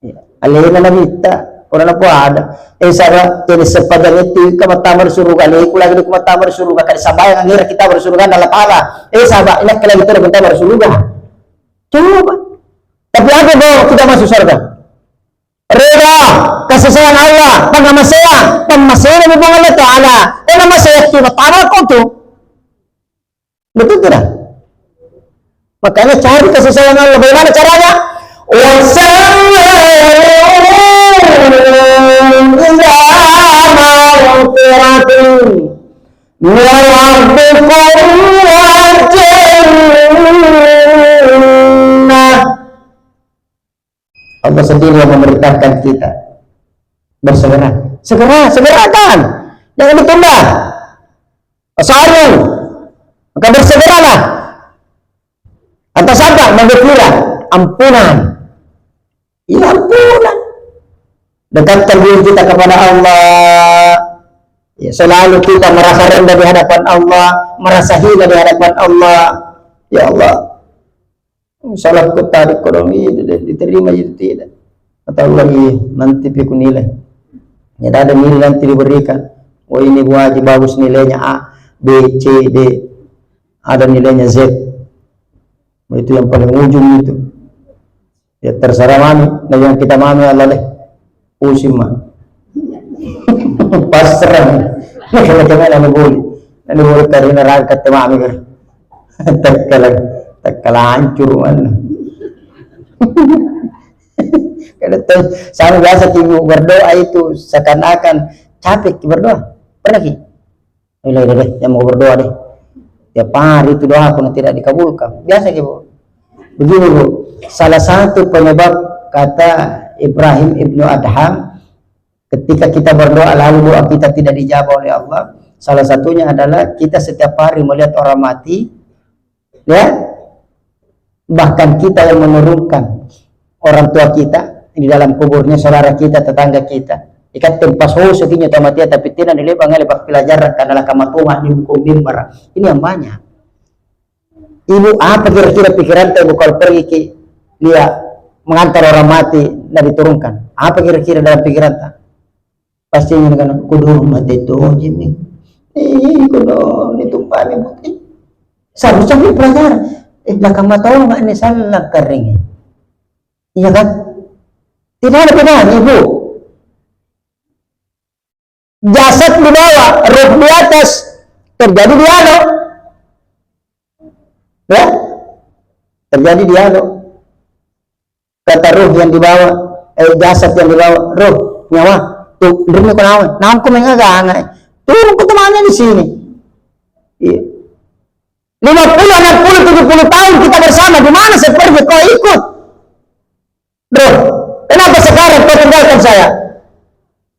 Ya. Alihna Nabi tak orang apa ada. Sarah jadi sepadan itu kamu tamar surga. Aku lagi di kamu tamar surga. Kali sabayang ngira kita bersurga dalam pala. Sahabat ini kalau kita kita bersurga. Coba. Tapi apa dong kita masuk surga? Reda, kasih sayang Allah, pengamasayan ng Allah Ta'ala. Nama saya cuma tamak ko to. Betul tidak? Makanya cari kasih sayang Allah. Bagaimana caranya? Allah sendiri yang memerintahkan kita bersegera, segerakan, jangan ditunda. Asal maka bersegeralah atas apa? Menggembira ampunan. Ya ampunan. Dekatkan diri kita kepada Allah. Ya, selalu kita merasa rendah di hadapan Allah, merasa hina di hadapan Allah. Ya Allah, salatku tadi ekonomi diterima itu tidak. Atau lagi nanti piku nilai. Ya ada nilai nanti diberikan. Oh ini wajib bagus nilainya A, B, C, D. Ada nilainya Z. Itu yang paling ujung itu. Ya terserah mami. Nah yang kita mami Allah deh. Pusing mah. Pasrah. Macam-macam yang boleh. Yang boleh karena rakyat mami kan. Tekkala hancur mana. Kalau sama biasa ibu berdoa itu seakan-akan capek berdoa. Pernah ki? Udah deh, yang mau berdoa deh. Tiap hari itu doa pun tidak dikabulkan. Biasa gitu. Begini Bu, salah satu penyebab kata Ibrahim ibnu Adham ketika kita berdoa lalu doa kita tidak dijawab oleh Allah, salah satunya adalah kita setiap hari melihat orang mati, ya, bahkan kita yang menurunkan orang tua kita di dalam kuburnya, saudara kita, tetangga kita. Ikat tempas sekinya tomatia tapi tidak dilebang lepak pelajaran karena kamatuhan di hukum mimbar. Ini yang banyak. Ibu apa kira-kira pikiran ibu kalau pergi ke dia mengantar orang mati dan diturunkan? Apa kira-kira dalam pikiran tak? Pastinya dengan kudur mati itu Jimmy. Kudur ditumpah nih. Seharusnya pelajaran. Belakang mata orang nggak ini salah kering. Iya kan? Tidak ada perbedaan ibu. Jasad di bawah, ruh di atas, terjadi dialog. Ya, terjadi dialog. Kata ruh yang di bawah, jasad yang di bawah, ruh, nyawa, tuh, ruhnya kenawan. Namun ku mengagangai, turun ke temannya di sini. Iya. 50, 60, 70 tahun kita bersama, di mana saya pergi, kau ikut. Bro, kenapa sekarang kau tinggalkan saya?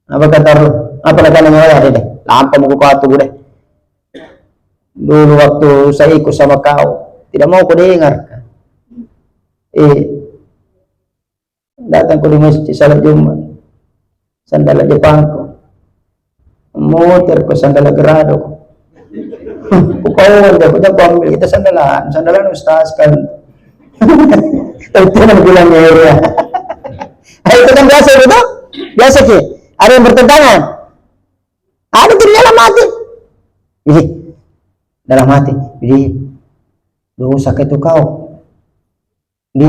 Apa kata lu? Apa kata namanya deh? Lampa mau kau deh. Dulu waktu saya ikut sama kau, tidak mau kau dengar. Datang ke masjid salat Jumat, sandal Jepangku, motor ke sandal Gerado. Pukauan dah, kita ambil kita sandalan ustaz kan. Itu yang bilangnya ya. Itu kan biasa betul? Biasa sih. Ada yang bertentangan. Ada tuh dalam hati. Dalam hati. Jadi dosa itu kau. Di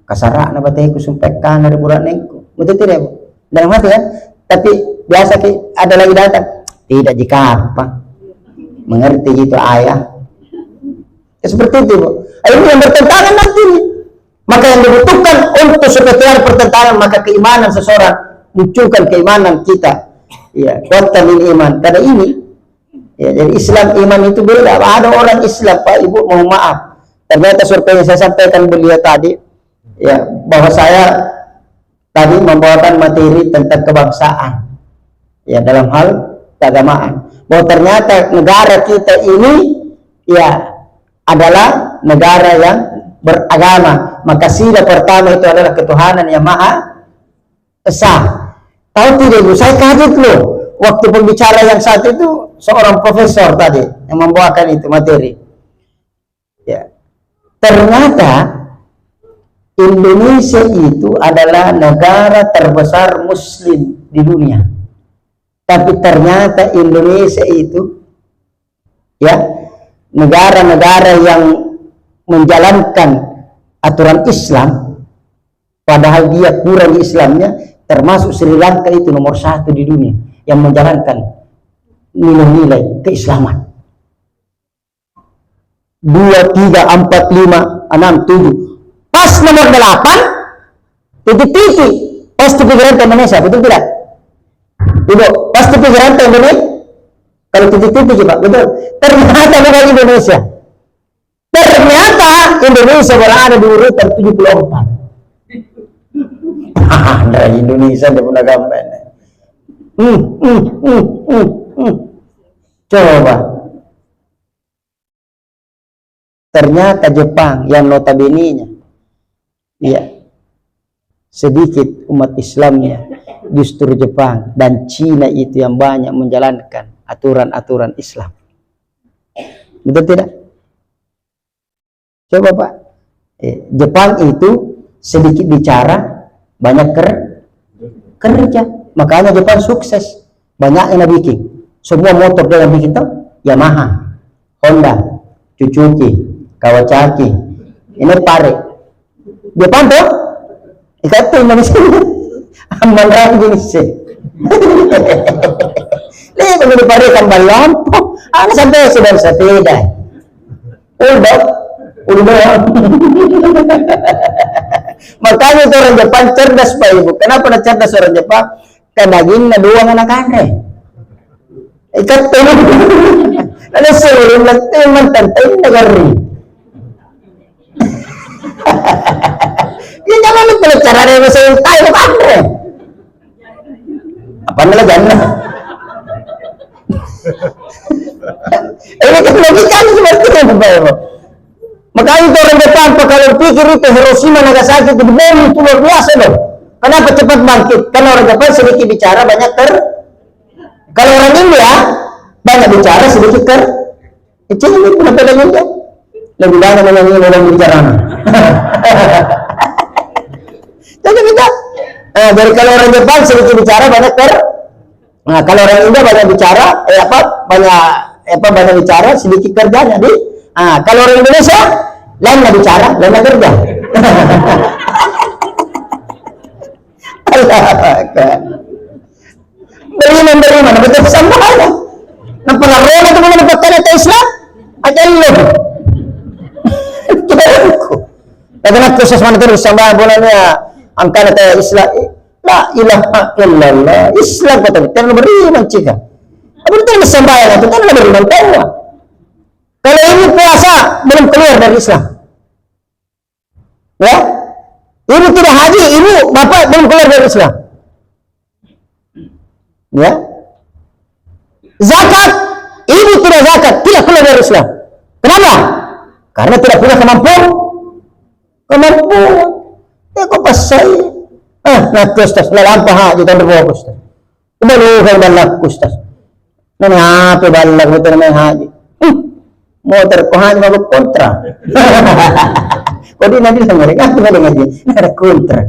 kasara na batay ko sumpekkan dari buranengku. Betul tidak? Dalam hati kan? Tapi biasa ada lagi datang. Tidak jika apa. Mengerti gitu ayah. Ya, seperti itu, Bu. Ini yang bertentangan nanti. Maka yang dibutuhkan untuk supaya pertentangan, maka keimanan seseorang, munculkan keimanan kita. Ya, kuatkan ini iman. Karena ini, ya, jadi Islam iman itu beda. Ada orang Islam, Pak Ibu, mohon maaf. Ternyata survei yang saya sampaikan beliau tadi, ya, bahwa saya tadi membawakan materi tentang kebangsaan, ya, dalam hal keagamaan. Bahwa ternyata negara kita ini, ya, adalah negara yang beragama. Maka sila pertama itu adalah ketuhanan yang maha esa. Tahu tidak Bu, saya kaget loh waktu pembicara yang saat itu seorang profesor tadi yang membawakan itu materi. Ya, ternyata Indonesia itu adalah negara terbesar Muslim di dunia. Tapi ternyata Indonesia itu, ya, negara-negara yang menjalankan aturan Islam, padahal dia kurang Islamnya, termasuk Sri Lanka itu nomor 1 di dunia yang menjalankan nilai-nilai keislaman. 2, 3, 4, 5, 6, 7. Pas nomor 8, titik-titik, pasti pikiran Indonesia, betul tidak? Ibu, pasti pikiran Indonesia. Kalau titik-titik coba, betul. Ternyata bukan Indonesia. Ternyata Indonesia berada di urutan 74. Dari Indonesia dia punya gambar. Coba. Ternyata Jepang yang notabene-nya, ya, sedikit umat Islamnya, justru Jepang dan Cina itu yang banyak menjalankan aturan-aturan Islam. Betul tidak? Coba Pak, Jepang itu sedikit bicara, banyak kerja. Makanya Jepang sukses, banyak yang bikin. Semua motor dia yang bikin tuh Yamaha, Honda, Suzuki, Kawasaki, ini pare. Jepang tuh, itu Indonesia, aman Indonesia. Lihat kalau pare kembali lampu, anak sampai sudah sepeda. Udah. Makanya itu orang Jepang cerdas Pak Ibu. Kenapa ada cerdas orang Jepang? Karena dagingnya dua anak-anak. Ikat turun. Ada seluruh teman tentu negara. Dia jangan lupa cara dia bisa tahu kan? Apa namanya jangan? Ini kan logikanya seperti itu Pak Ibu. Makanya itu orang Jepang kalau pikir itu Hiroshima Nagasaki itu bom itu luar biasa loh. Kenapa cepat bangkit? Karena orang Jepang sedikit bicara banyak kalau orang India banyak bicara sedikit kecil ini kenapa dengan dia? Lebih banyak menyanyi orang bicara. Jadi kita dari kalau orang Jepang sedikit bicara banyak kalau orang India banyak bicara banyak bicara sedikit kerja. Jadi kalau orang Indonesia lain nggak bicara, lain nggak kerja. Beri mana betul sama aja. Nampak orang itu mana dapat kata Islam? Ada loh. Karena proses mana terus sama bolanya angka kata Islam. La ilaha illallah. Islam kata kita beriman cika. Apa itu sembahyang itu kan beriman tahu. Kalau ini puasa belum keluar dari Islam, ya, ibu tidak haji, ibu bapak belum keluar dari Islam. Ya, zakat, ibu tidak zakat, tidak keluar dari Islam. Kenapa? Karena tidak punya kemampuan. Ya kok pas saya, nak Ustaz, lampah haji tahun berapa Ustaz? Udah kan balak Ustaz. Nah, apa balak betul namanya haji? Motor ko haji mabuk kontrak. Kok dia nanti sama mereka, aku nggak ngaji, ada kontrak.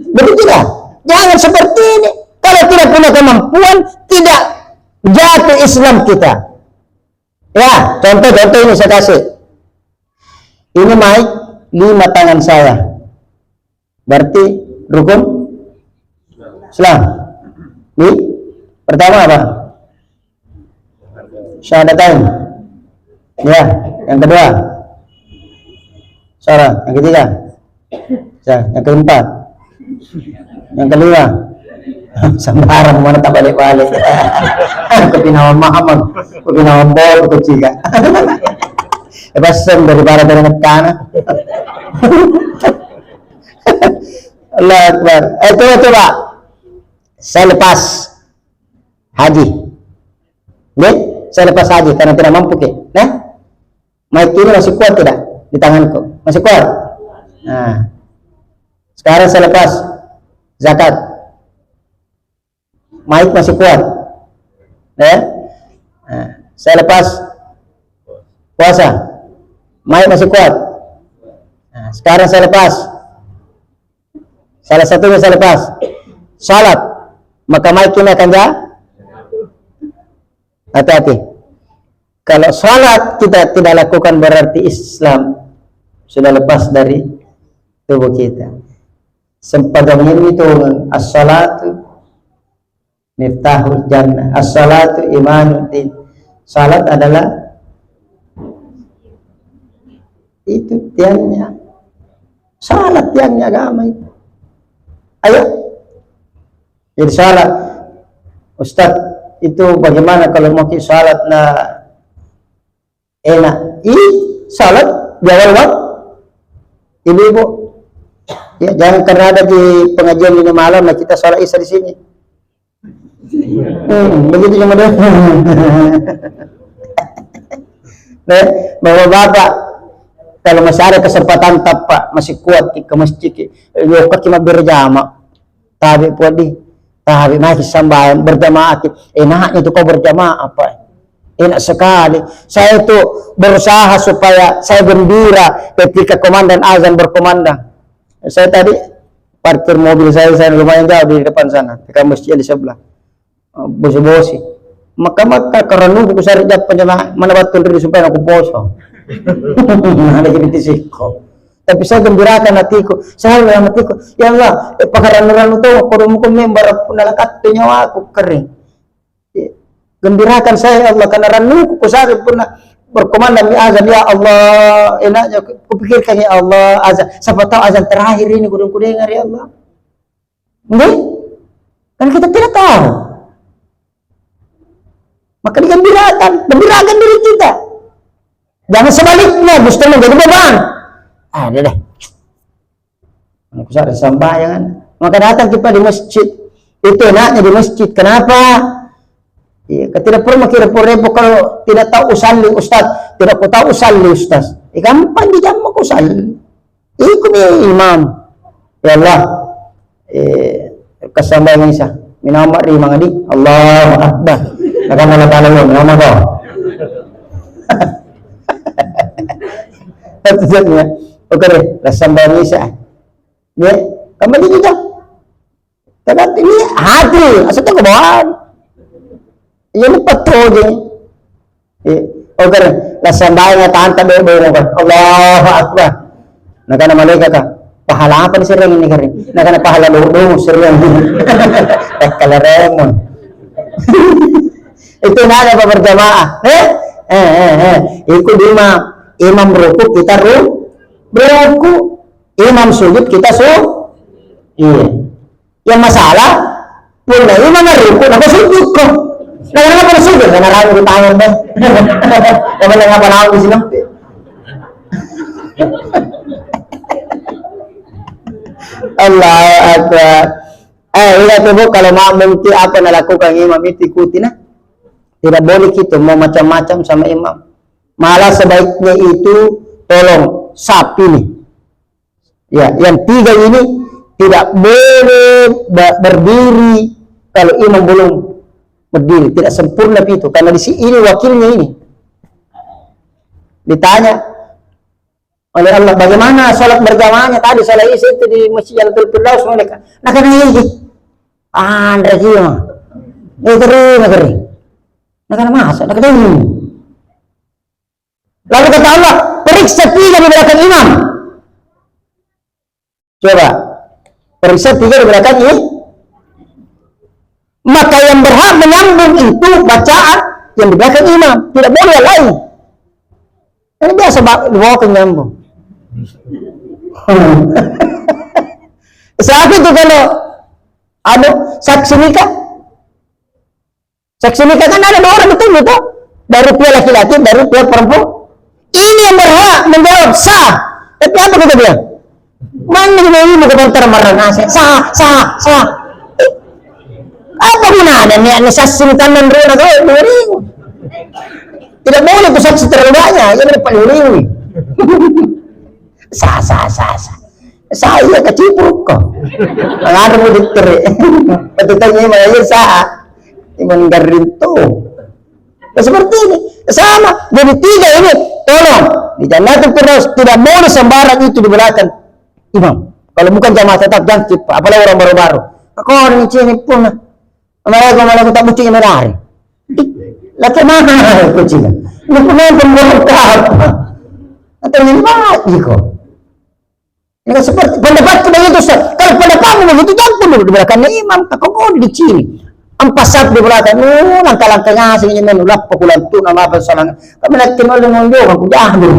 Begitu tidak? Jangan seperti ini. Kalau tidak punya kemampuan, tidak jatuh Islam kita. Ya, contoh ini saya kasih. Ini mic 5 tangan saya. Berarti rukun Islam. Ini pertama apa? Syahadatain. Ya, yang kedua syarat, yang ketiga, yang keempat, yang kelima, sembarang mana tak balik-balik. Kepinawan Muhammad, kepinawan bol, kecika. Lepasan daripada dari tanah. Allah Akbar. Coba. Saya lepas haji. Nih, saya lepas haji karena tidak mampu ke. Nah, mic ini masih kuat tidak di tanganku? Masih kuat. Nah, sekarang saya lepas zakat. Mic masih kuat. Ya. Nah, saya lepas puasa. Mic masih kuat. Nah, sekarang saya lepas. Salah satunya saya lepas. Salat. Maka mic ini akan hati-hati. Kalau salat kita tidak lakukan berarti Islam sudah lepas dari tubuh kita. Sempadan ini itu as-salatu miftahul jannah. As-salatu imanuddin. Salat adalah itu tiangnya. Salat tiangnya agama itu. Ayo. Jadi salat. Ustaz, itu bagaimana kalau mau salat enak? Salat di awal waktu. Ibu-ibu, ya jangan karena ada di pengajian ini malam lah kita sholat isya di sini. Begitu cuma deh. Bapak-bapak, kalau masih ada kesempatan Pak masih kuat ke masjid, yuk cuma berjamaah. Tapi masih sambayan berjamaah. Enaknya itu kau berjamaah apa? Enak sekali. Saya itu berusaha supaya saya gembira ketika komandan azan berkomandang. Saya tadi parkir mobil saya lumayan jauh di depan sana, dekat masjid di sebelah. Bosi-bosi. Maka karena nunggu ku cari jam penjamaah mana batul diri supaya aku poso. Ada jadi tisiko. Tapi saya gembirakan hatiku. Saya dalam hatiku, ya Allah, pakaran-pakaran itu korumu member punalakat nyawa aku kering. Gembirakan saya Allah karena rannuku kusari pernah berkomandang di azan, ya Allah, enaknya kupikirkan ya Allah azan, siapa tahu azan terakhir ini kudung dengar ya Allah. Enggak? Kan kita tidak tahu. Maka digembirakan diri kita. Jangan sebaliknya justru menjadi beban. Ada deh. Aku kusari sembahyang. Maka datang kita di masjid. Itu enaknya di masjid. Kenapa? Iya, tidak perlu repot-repot kalau tidak tahu usalli Ustaz, tidak tahu usalli Ustaz. Gampang di jam aku usalli. Ikut imam. Ya Allah. Kesambayan Isa. Minama ri mangadi. Allahu Akbar. Akan mana tahu minama kau. Tujuannya. Oke, kesambayan Isa. Ya, kembali juga. Tapi ini hati, asalnya kebawaan. Ini betul je. Oke, lasambayang tanta bebe Allahu Akbar. Nakana malaikat ka. Pahala apa ni sirang ini kare? Nakana pahala do sirang. Kalaremon. Itu nada berjamaah. Ikut imam ruku kita ruku. Imam sujud kita iya. Yang masalah pula imam ruku nak sujud kok. Nah, kenapa sujud? Karena ragu di tangan deh. Kamu nggak pernah di sini. Allahu Akbar. Ingat ibu, kalau makmum itu apa yang lakukan imam itu ikuti nah. Tidak boleh gitu mau macam-macam sama imam. Malah sebaiknya itu tolong sapi nih. Ya, yang tiga ini tidak boleh berdiri kalau imam belum berdiri, tidak sempurna itu karena di sini ini wakilnya ini. Ditanya oleh Allah bagaimana sholat berjamaahnya tadi sholat isya itu di Masjid Jannatul Firdaus mereka. Nah karena ini Andre sih mah. Negeri. Nah karena masa, nah karena ini. Lalu kata Allah, periksa tiga di belakang imam. Coba, periksa tiga di belakang ini. Maka yang berhak menyambung itu bacaan yang di belakang imam, tidak boleh yang lain. Ini biasa dibawa ke nyambung. Siapa itu kalau ada saksi nikah? Saksi nikah kan ada dua orang betul betul dari pihak laki-laki, dari pihak perempuan. Ini yang berhak menjawab sah. Tapi apa kata dia? Mana ini mau kebentar marah nasi? Sah. Apa gunanya nih saksi tangan rena tuh? Tidak boleh tuh saksi terlalu banyak, jadi paling ringan. Sah. Saya kecipruk kok. Ada mau diterik. Petutanya malah sah. Iman garinto. Seperti ini sama. Jadi tiga ini tolong di Jannatul Firdaus tidak boleh sembarang itu di belakang imam. Kalau bukan jamaah tetap jangkit, apalagi orang baru-baru. Aku orang ini pun. Malah tak bucin yang melari. Laki mana kucing? Lu penonton berkah. Atau yang mati kok. Ini seperti pendapat begitu Ustaz. Kalau pendapatmu begitu jangan dulu di belakangnya imam. Kau di sini. Ampas di belakang. Langkah-langkah ngasihnya menulap pukulan tu nama apa salah. Kami nak kenal dengan dia aku jahil.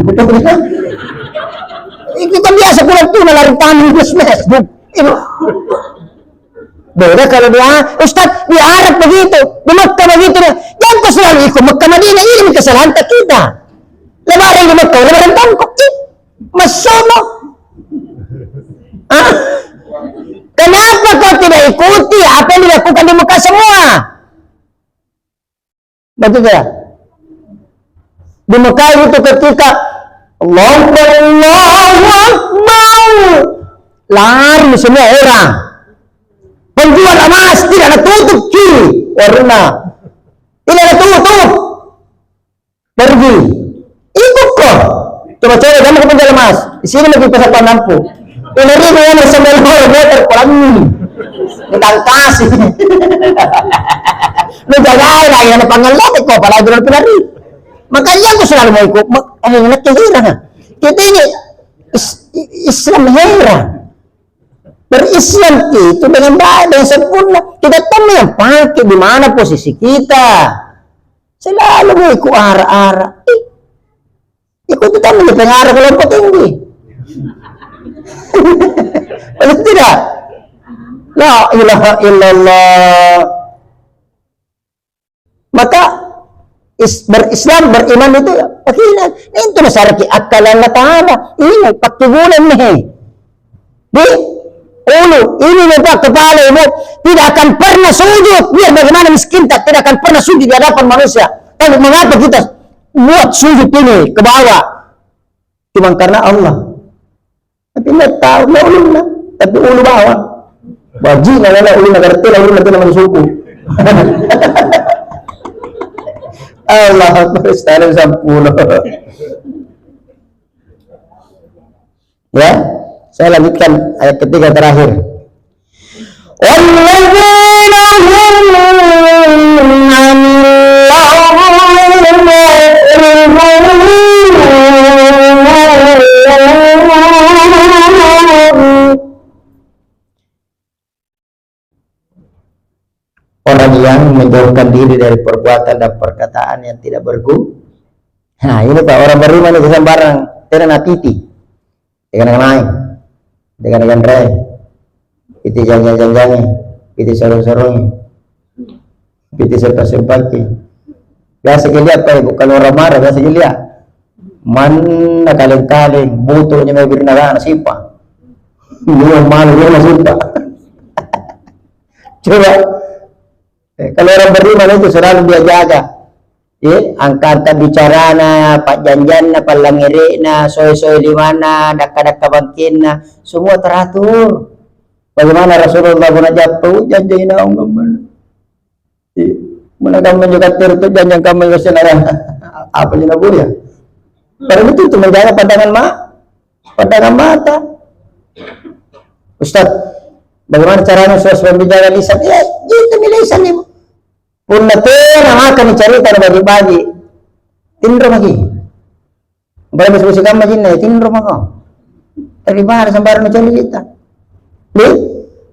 Kita biasa pukulan tu lari tangan bisnes. Beda kalau dia Ustaz di Arab begitu, di Mekah begitu. Jangan kau selalu ikut Mekah Madinah, ini kesalahan kita. Lebaran di Mekah, lebaran tangkok sih, masono. Kenapa kau tidak ikuti apa yang dilakukan di Mekah semua? Betul tidak? Di Mekah itu ketika Allahu Akbar, lari semua orang. Penjual emas tidak ada tutup kiri warna, tidak ada tutup pergi ikut kok. Coba kamu ke penjual emas di sini lagi pasar Panampu ini ribu sampai 2 meter kolam tentang kasih lu jagain lagi ada panggilan kok pada jual penari. Makanya aku selalu mau ikut enak kehilangan kita ini Islam heran. Berislam itu dengan baik, dengan sempurna. Kita tahu yang pakai di mana posisi kita. Selalu mau ikut arah-arah. Ikut kita menjadi pengaruh kelompok tinggi. Betul tidak? La ilaha illallah. Maka berislam, beriman itu akhirnya itu masyarakat akalan ta'ala. Ini pakai bulan nih. Ini letak kepala ibu tidak akan pernah sujud. Biar bagaimana miskin tidak akan pernah sujud di hadapan manusia. Tapi mengapa kita buat sujud ini ke bawah? Cuma karena Allah. Tapi tidak tahu, tidak ulun lah. Tapi ulu bawah. Wajib nana ulun ngerti lah ulun nanti nama suku. Allah Akbar istilah 10. Ya. Saya lanjutkan ayat ketiga terakhir. Orang yang menjauhkan diri dari perbuatan dan perkataan yang tidak berguna. Nah ini Pak, orang beriman itu sembarang tidak natiti dengan yang lain. Dengan rey, itu jangan-jangan, itu sorong-sorong, itu serta-serpaki. Biasa kita lihat bukan orang marah, biasa kita lihat. Mana kaling-kaling, butuhnya may birnagaan sipa. Dia malu dia masuk. Coba. Kalau orang beriman itu selalu dia jaga. Angka-angka bicarana, pak janjana, pak langirina, soy-soy di mana, daka-daka bangkina, semua teratur. Bagaimana Rasulullah menajatu janji na umman. Mana kamu juga tertutup janji kamu yang senara. Apa jenak ya? Karena itu menjaga pandangan mata. Ustaz, bagaimana caranya sesuai menjaga lisan? Ya, itu lisan ibu. Punna tena akan dicerita bagi-bagi. Tindro lagi. Berapa sebesi kamu jinna tindro mako. Terlibat sambar cerita. Nih,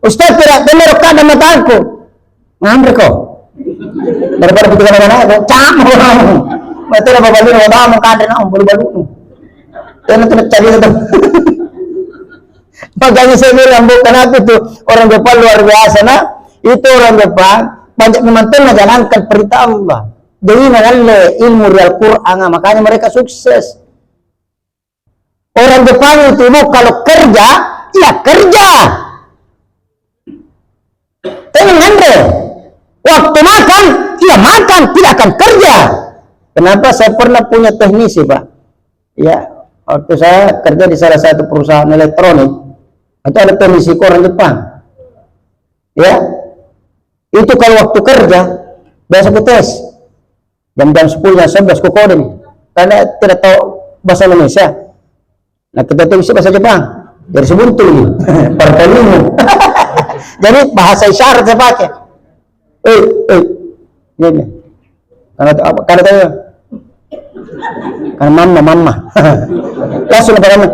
Ustaz tidak benar kada mataku. Ngamre kok. Daripada pikiran mana aku camu. Betul apa balik orang mau kada nak baru-baru. Dan itu cari itu. Makanya saya bilang bukan aku tuh orang Jepang luar biasa nah. Itu orang Jepang banyak memantau menjalankan perintah Allah. Jadi mengalir ilmu real Quran, makanya mereka sukses. Orang Jepang itu kalau kerja, ya kerja. Tenang waktu makan, ya makan, tidak akan kerja. Kenapa? Saya pernah punya teknisi, Pak. Ya, waktu saya kerja di salah satu perusahaan elektronik, itu ada teknisi orang Jepang. Ya, itu kalau waktu kerja biasa ku tes jam-jam 10 jam 11 ku coding karena tidak tahu bahasa Indonesia. Nah kita tuh bisa bahasa Jepang dari sebuntu ini pertanyaan. Jadi bahasa isyarat saya pakai. Ini karena tahu karena mama langsung apa kamu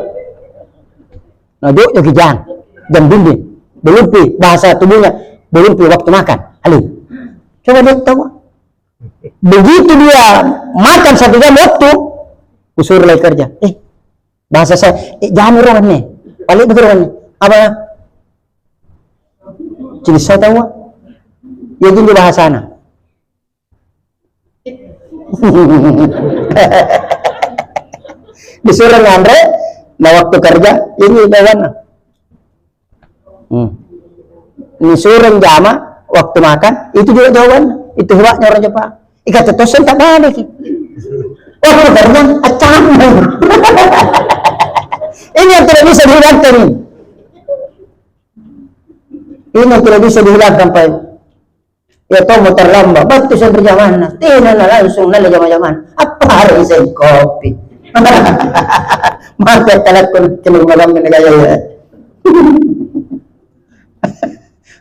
nah duk jam bimbing belum bahasa tubuhnya belum waktu makan. Alim. Coba dia tahu. Begitu dia makan 1 jam waktu, usur lagi kerja. Bahasa saya, jangan ruangan nih. Balik betul ruangan nih. Apa? Jadi saya tahu. Ya jadi bahasa sana. Disuruh ngandre, nah waktu kerja, ini bagaimana? Disuruh jama waktu makan itu juga jawaban itu hebatnya orang Jepang. Ikat tosen tak ada lagi. Waktu kerja acam. Ini yang tidak bisa dihilangkan ini. Ini yang tidak bisa dihilangkan Pak. Ya toh motor lamba, batu saya berjamaah. Tidak langsung nala jamaah. Apa harus saya kopi? Maka telakon kini malam ini gaya ya.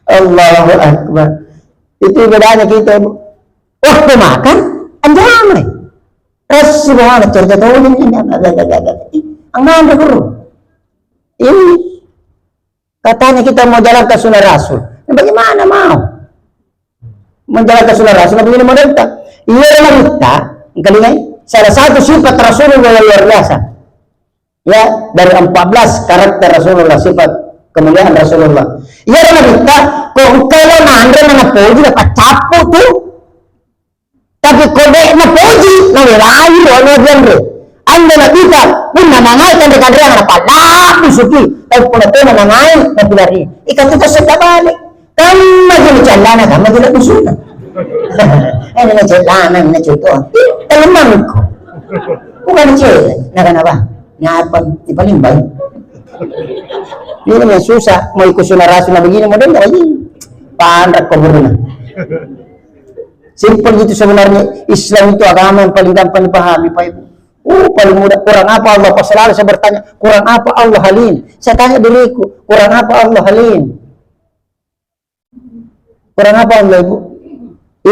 Allahu Akbar. Itu bedanya kita waktu makan anjamai Rasulullah cerita tahu ini angman guru ini katanya kita mau jalan ke sunnah Rasul bagaimana mau menjalankan sunnah Rasul begini model tak iya kita kali salah satu sifat Rasulullah luar biasa ya dari 14 karakter Rasulullah sifat kemuliaan Rasulullah. Ya kita kok kalau nandre mana puji dapat capu tuh. Tapi kode na puji na wilayu ono genre. Anda na kita pun nanangai kan dekat dia apa lah suki. Tapi pun itu nanangai na pilari. Ikat itu sudah balik. Kamu jadi celana kamu tidak usul. Ini na celana na contoh. Teman ko. Bukan celana. Na kenapa? Ngapan di paling baik. Ini yang susah mau ikut sunnah Rasul begini model lagi pandrak kuburnya. Simpel gitu sebenarnya Islam itu agama yang paling gampang dipahami Pak Ibu. Paling mudah. Kurang apa Allah? Pas selalu saya bertanya kurang apa Allah halim. Saya tanya diriku kurang apa Allah halim. Kurang apa Allah Ibu?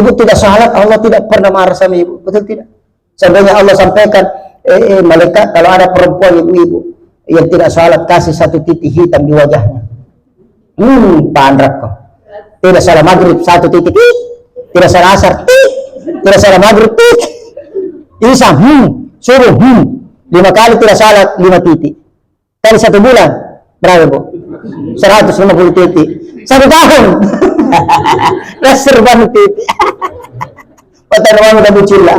Ibu tidak salat Allah tidak pernah marah sama Ibu. Betul tidak? Sebenarnya Allah sampaikan malaikat kalau ada perempuan ibu-ibu yang tidak salat kasih 1 titik hitam di wajahnya. Pandrak kok. Tidak salah maghrib 1 titik, tidak salah asar, tidak salah maghrib, Isya, subuh, 5 kali tidak salat 5 titik. Kali 1 bulan berapa Bu? 150 titik. 1 tahun. Dasar banget titik. Patah nama udah bucila.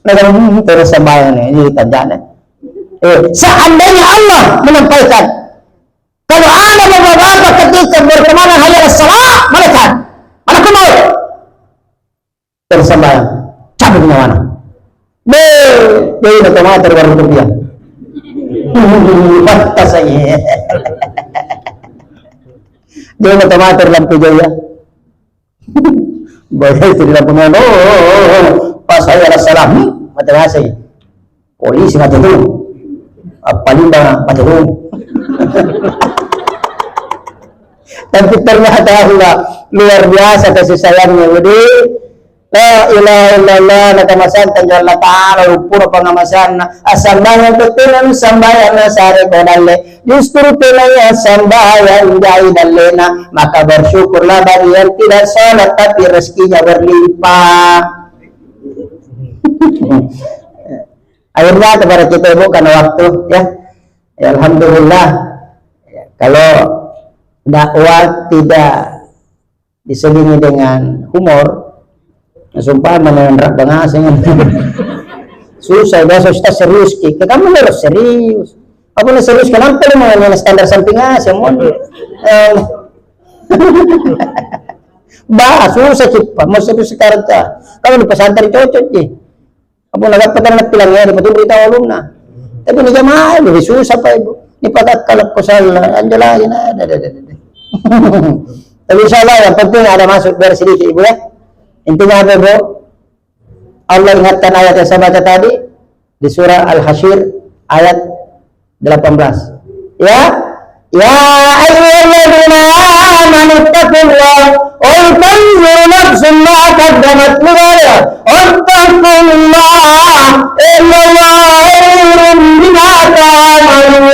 Nah, terus sampai ini tanjana. Seandainya Allah menyampaikan Kalau ada bapak-bapak ketika berkemana hayal salat, malaikat, malaikat maut tersembahyang, cabut nyawana. Dia otomatis baru rupiah. Batas saya. Dia otomatis lampu jaya. Bahaya itu di lampu mana? Pas saya salah, mati ngasih. Polisi mati dulu. Paling banyak mati dulu. Tapi ternyata Allah luar biasa kasih sayangnya. Jadi la ilaha illallah nakamasan tanjalla ta'ala upura pangamasan asambayan betulan sambayan sare kodalle justru pelaya sambayan jai dallena maka bersyukurlah bagi yang tidak salat tapi rezekinya berlimpah. Akhirnya kepada kita ibu karena waktu ya alhamdulillah kalau dakwah tidak diselingi dengan humor. Sumpah menerap bangasnya susah bahasa kita serius kita kamu harus serius apa nih serius kenapa lu mengenai standar samping aja mon bahas susah cepat mau serius sekarang kalau di pesantren cocok sih apa nak petan pilangnya di betul beritahu alumna tapi ini jamaah lebih susah pak ibu ini pakat kalau salah anjala ini ada tapi insyaallah yang penting ada masuk dari sedikit ibu ya. Intinya apa bro? Allah ingatkan ayat yang saya baca tadi di surah Al-Hasyr ayat 18. Ya ayyuhalladzina amanu taqullaha wa tanzur nafsun ma qaddamat lighad wattaqullaha innallaha khabirum bima ta'malun.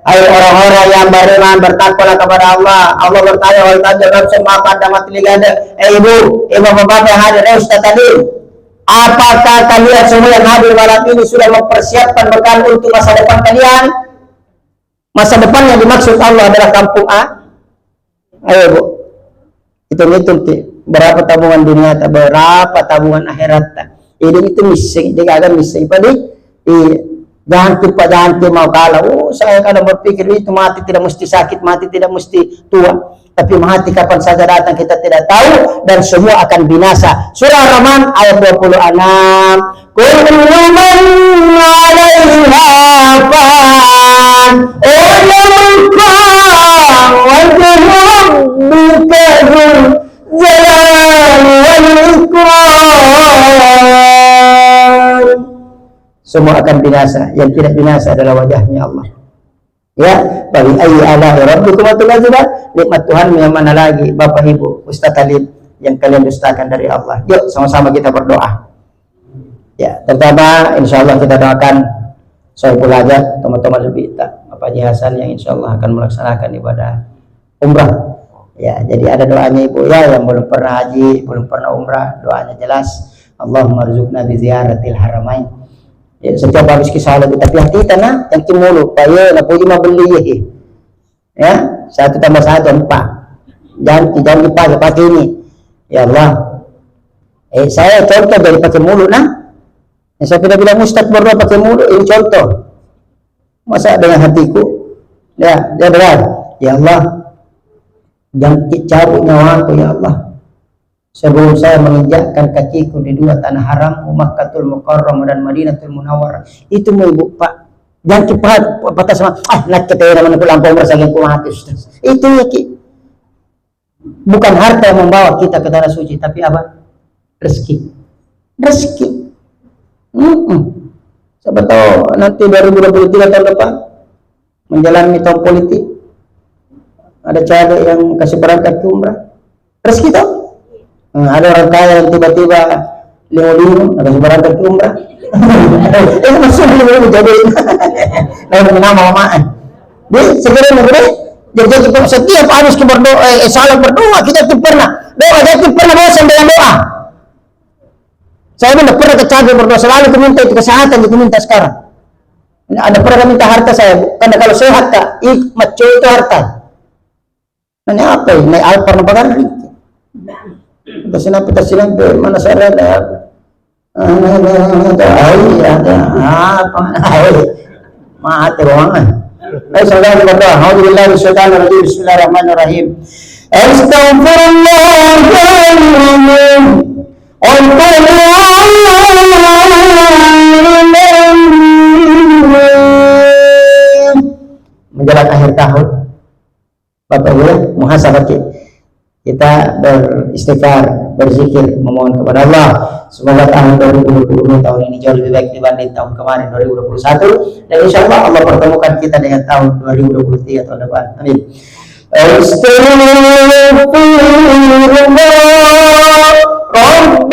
Hai orang-orang yang beriman bertakwalah kepada Allah. Allah bertanya wal tajab semua pada mati ligada. Ibu bapak yang hadir ustaz tadi. Apakah kalian semua yang hadir malam ini sudah mempersiapkan bekal untuk masa depan kalian? Masa depan yang dimaksud Allah adalah kampung A. Ayo bu, hitung-hitung berapa tabungan dunia, berapa tabungan akhirat. Ini itu missing, dia akan missing. Jangan mau kalah. Saya kadang berpikir itu mati tidak mesti sakit, mati tidak mesti tua. Tapi mati kapan saja datang kita tidak tahu dan semua akan binasa. Surah Rahman ayat 26. Kullu man 'alaiha fan. Semua akan binasa, yang tidak binasa adalah wajahnya Allah. Ya, bagi ayyi ala'i rabbikum tukadziban, nikmat Tuhan yang mana lagi Bapak Ibu Ustaz Talib yang kalian dustakan dari Allah. Yuk sama-sama kita berdoa. Ya, pertama insyaallah kita doakan Sohibul Hajat, teman-teman lebih Bapak Haji Hasan yang insyaallah akan melaksanakan ibadah umrah. Ya, jadi ada doanya Ibu ya yang belum pernah haji, belum pernah umrah, doanya jelas. Allahumma rzuqna bi ziyaratil haramain. Ya, setiap habis kisah lagi tapi hati tanah yang timulu payah nak puji beli ya 1 tambah 1 4 jangan dipakai ini ya Allah saya contoh dari pakai mulut nah yang saya tidak bilang ustaz berdoa pakai mulut ini contoh masa dengan hatiku ya benar ya Allah jangan cabut nyawaku ya Allah sebelum saya menginjakkan kakiku di 2 tanah haram Makkahul Mukarramah dan Madinatul Munawwarah itu mau ibu pak jangan cepat patah sama nak kita yang menempuh lampu saking kuat itu ya ki bukan harta yang membawa kita ke tanah suci tapi apa rezeki siapa tahu nanti 2023 tahun depan menjalani tahun politik ada cewek yang kasih berangkat ke umrah rezeki tahu. Ada orang kaya yang tiba-tiba limo ada berangkat ke umrah. Maksudnya jadi nama mamaan. Dia segera negeri jadi setiap harus berdoa, salah berdoa kita tidak pernah doa jadi pernah bosan dengan doa. Saya tidak pernah kecapai berdoa selalu minta itu kesehatan itu minta sekarang. Ada pernah minta harta saya karena kalau sehat tak maco itu harta. Nanya apa ini? Naik alpar nampakan Tasinan mana saya ada mati ruangan saudara berdoa. Alhamdulillah, bismillahirrahmanirrahim. Astaghfirullahaladzim. Menjelang akhir tahun, Bapak Ibu, muhasabah kita beristighfar, berzikir, memohon kepada Allah semoga tahun 2020 tahun ini jauh lebih baik dibanding tahun kemarin 2021, dan insya Allah Allah pertemukan kita dengan tahun 2023 tahun depan. Amin. Astaghfirullah Rabb